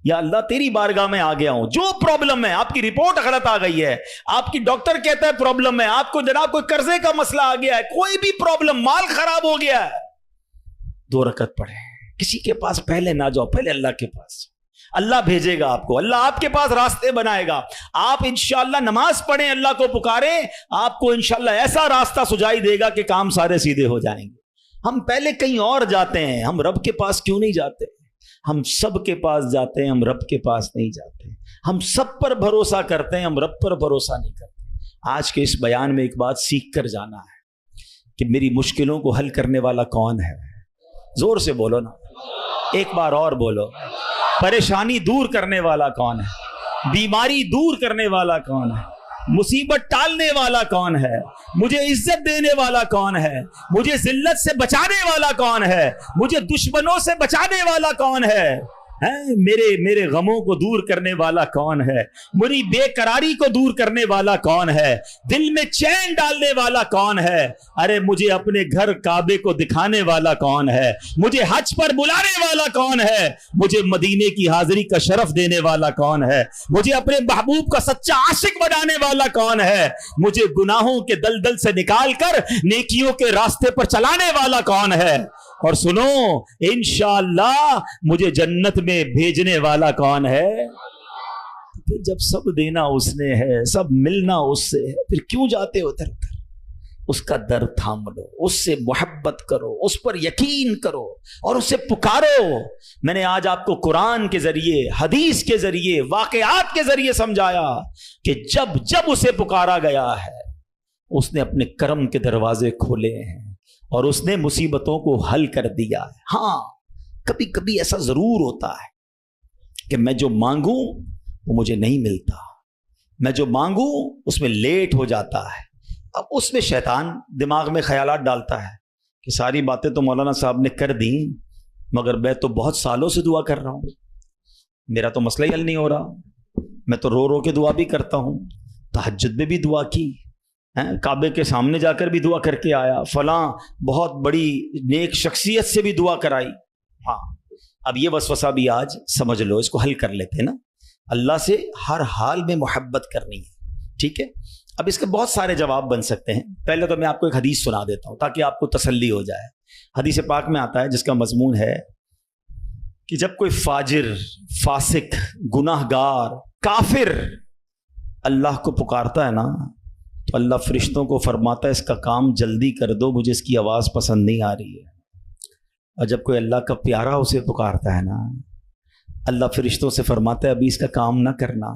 Speaker 1: یا اللہ تیری بارگاہ میں آ گیا ہوں، جو پرابلم ہے، آپ کی رپورٹ غلط آ گئی ہے، آپ کی ڈاکٹر کہتا ہے پرابلم ہے، آپ کو جناب کوئی قرضے کا مسئلہ آ گیا ہے، کوئی بھی پرابلم، مال خراب ہو گیا ہے، 2 رکعت پڑھیں، کسی کے پاس پہلے نہ جاؤ، پہلے اللہ کے پاس، اللہ بھیجے گا آپ کو، اللہ آپ کے پاس راستے بنائے گا، آپ انشاءاللہ نماز پڑھیں، اللہ کو پکاریں، آپ کو انشاءاللہ ایسا راستہ سجائی دے گا کہ کام سارے سیدھے ہو جائیں گے۔ ہم پہلے کہیں اور جاتے ہیں، ہم رب کے پاس کیوں نہیں جاتے؟ ہم سب کے پاس جاتے ہیں، ہم رب کے پاس نہیں جاتے، ہم سب پر بھروسہ کرتے ہیں، ہم رب پر بھروسہ نہیں کرتے۔ آج کے اس بیان میں ایک بات سیکھ کر جانا ہے کہ میری مشکلوں کو حل کرنے والا کون ہے؟ زور سے بولو نا، ایک بار اور بولو، پریشانی دور کرنے والا کون ہے؟ بیماری دور کرنے والا کون ہے؟ مصیبت ٹالنے والا کون ہے؟ مجھے عزت دینے والا کون ہے؟ مجھے ذلت سے بچانے والا کون ہے؟ مجھے دشمنوں سے بچانے والا کون ہے؟ میرے غموں کو دور کرنے والا کون ہے؟ میری بے قراری کو دور کرنے والا کون ہے؟ دل میں چین ڈالنے والا کون ہے؟ ارے مجھے اپنے گھر کعبے کو دکھانے والا کون ہے؟ مجھے حج پر بلانے والا کون ہے؟ مجھے مدینے کی حاضری کا شرف دینے والا کون ہے؟ مجھے اپنے محبوب کا سچا عاشق بنانے والا کون ہے؟ مجھے گناہوں کے دلدل سے نکال کر نیکیوں کے راستے پر چلانے والا کون ہے؟ اور سنو، انشاءاللہ مجھے جنت میں بھیجنے والا کون ہے؟ پھر جب سب دینا اس نے ہے، سب ملنا اس سے ہے، پھر کیوں جاتے ہو ادھر ادھر؟ اس کا در تھام لو، اس سے محبت کرو، اس پر یقین کرو اور اسے پکارو۔ میں نے آج آپ کو قرآن کے ذریعے، حدیث کے ذریعے، واقعات کے ذریعے سمجھایا کہ جب اسے پکارا گیا ہے اس نے اپنے کرم کے دروازے کھولے ہیں اور اس نے مصیبتوں کو حل کر دیا ہے۔ ہاں، کبھی کبھی ایسا ضرور ہوتا ہے کہ میں جو مانگوں وہ مجھے نہیں ملتا، میں جو مانگوں اس میں لیٹ ہو جاتا ہے۔ اب اس میں شیطان دماغ میں خیالات ڈالتا ہے کہ ساری باتیں تو مولانا صاحب نے کر دیں، مگر میں تو بہت سالوں سے دعا کر رہا ہوں، میرا تو مسئلہ ہی حل نہیں ہو رہا، میں تو رو رو کے دعا بھی کرتا ہوں، تہجد میں بھی دعا کی، کعبے کے سامنے جا کر بھی دعا کر کے آیا، فلاں بہت بڑی نیک شخصیت سے بھی دعا کرائی۔ ہاں، اب یہ وسوسہ بھی آج سمجھ لو، اس کو حل کر لیتے ہیں نا۔ اللہ سے ہر حال میں محبت کرنی ہے، ٹھیک ہے؟ اب اس کے بہت سارے جواب بن سکتے ہیں۔ پہلے تو میں آپ کو ایک حدیث سنا دیتا ہوں تاکہ آپ کو تسلی ہو جائے۔ حدیث پاک میں آتا ہے جس کا مضمون ہے کہ جب کوئی فاجر، فاسق، گناہ گار، کافر اللہ کو پکارتا ہے نا تو اللہ فرشتوں کو فرماتا ہے اس کا کام جلدی کر دو، مجھے اس کی آواز پسند نہیں آ رہی ہے۔ اور جب کوئی اللہ کا پیارا اسے پکارتا ہے نا، اللہ فرشتوں سے فرماتا ہے ابھی اس کا کام نہ کرنا،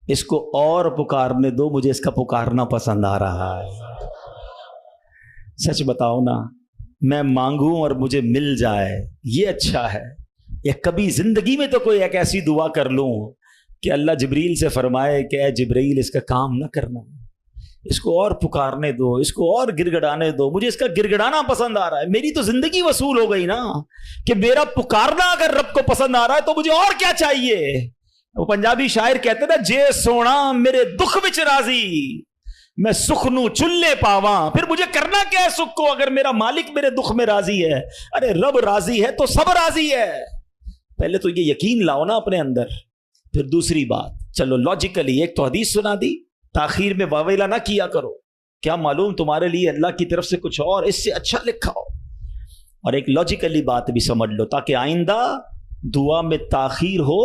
Speaker 1: اس کو اور پکارنے دو، مجھے اس کا پکارنا پسند آ رہا ہے۔ سچ بتاؤ نا، میں مانگوں اور مجھے مل جائے یہ اچھا ہے، یا کبھی زندگی میں تو کوئی ایک ایسی دعا کر لوں کہ اللہ جبریل سے فرمائے کہ اے جبریل اس کا کام نہ کرنا، اس کو اور پکارنے دو، اس کو اور گڑگڑانے دو، مجھے اس کا گڑگڑانا پسند آ رہا ہے۔ میری تو زندگی وصول ہو گئی نا کہ میرا پکارنا اگر رب کو پسند آ رہا ہے تو مجھے اور کیا چاہیے؟ وہ پنجابی شاعر کہتے تھے جے سونا میرے دکھ وچ راضی، میں سکھ نو چلے پاواں، پھر مجھے کرنا کیا ہے سکھ کو اگر میرا مالک میرے دکھ میں راضی ہے؟ ارے رب راضی ہے تو سب راضی ہے۔ پہلے تو یہ یقین لاؤ نا اپنے اندر، پھر دوسری بات چلو لاجیکلی ایک تو حدیث سنا دی، تاخیر میں واویلا نہ کیا کرو، کیا معلوم تمہارے لیے اللہ کی طرف سے کچھ اور اس سے اچھا لکھا ہو۔ اور ایک لاجیکلی بات بھی سمجھ لو تاکہ آئندہ دعا میں تاخیر ہو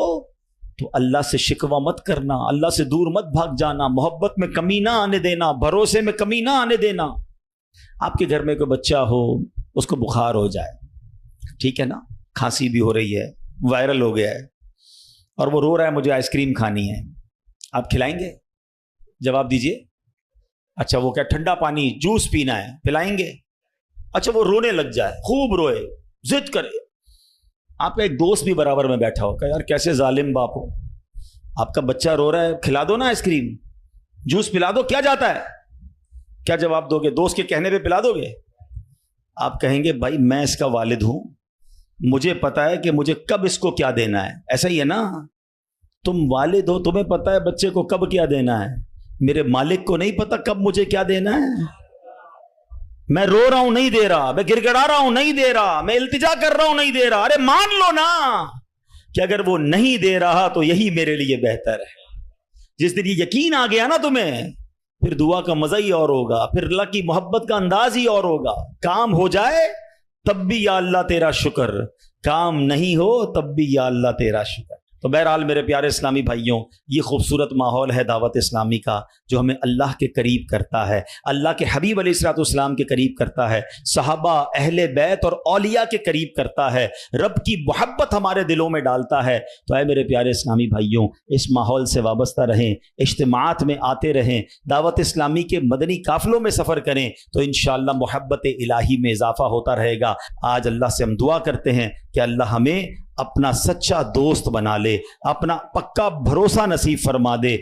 Speaker 1: تو اللہ سے شکوہ مت کرنا، اللہ سے دور مت بھاگ جانا، محبت میں کمی نہ آنے دینا، بھروسے میں کمی نہ آنے دینا۔ آپ کے گھر میں کوئی بچہ ہو، اس کو بخار ہو جائے، ٹھیک ہے نا، کھانسی بھی ہو رہی ہے، وائرل ہو گیا ہے، اور وہ رو رہا ہے مجھے آئس کریم کھانی ہے، آپ کھلائیں گے؟ جواب دیجئے۔ اچھا وہ کیا ٹھنڈا پانی جوس پینا ہے، پلائیں گے؟ اچھا وہ رونے لگ جائے، خوب روئے، ضد کرے، آپ کا ایک دوست بھی برابر میں بیٹھا ہو کہ یار کیسے ظالم باپ ہو، آپ کا بچہ رو رہا ہے، کھلا دو نا آئس کریم، جوس پلا دو، کیا جاتا ہے؟ کیا جواب دو گے؟ دوست کے کہنے پہ پلا دو گے؟ آپ کہیں گے بھائی میں اس کا والد ہوں، مجھے پتا ہے کہ مجھے کب اس کو کیا دینا ہے، ایسا ہی ہے نا؟ تم والد ہو، تمہیں پتا ہے بچے کو کب کیا دینا ہے، میرے مالک کو نہیں پتا کب مجھے کیا دینا ہے؟ میں رو رہا ہوں نہیں دے رہا، میں گڑ گڑا رہا ہوں نہیں دے رہا، میں التجا کر رہا ہوں نہیں دے رہا، ارے مان لو نا کہ اگر وہ نہیں دے رہا تو یہی میرے لیے بہتر ہے۔ جس دن یہ یقین آ گیا نا تمہیں، پھر دعا کا مزہ ہی اور ہوگا، پھر اللہ کی محبت کا انداز ہی اور ہوگا۔ کام ہو جائے تب بھی یا اللہ تیرا شکر، کام نہیں ہو تب بھی یا اللہ تیرا شکر۔ تو بہرحال میرے پیارے اسلامی بھائیوں، یہ خوبصورت ماحول ہے دعوت اسلامی کا جو ہمیں اللہ کے قریب کرتا ہے، اللہ کے حبیب علیہ الصلوۃ والسلام کے قریب کرتا ہے، صحابہ، اہل بیت اور اولیاء کے قریب کرتا ہے، رب کی محبت ہمارے دلوں میں ڈالتا ہے۔ تو اے میرے پیارے اسلامی بھائیوں، اس ماحول سے وابستہ رہیں، اجتماعات میں آتے رہیں، دعوت اسلامی کے مدنی قافلوں میں سفر کریں تو انشاءاللہ محبت الہی میں اضافہ ہوتا رہے گا۔ آج اللہ سے ہم دعا کرتے ہیں کہ اللہ ہمیں اپنا سچا دوست بنا لے، اپنا پکا بھروسہ نصیب فرما دے۔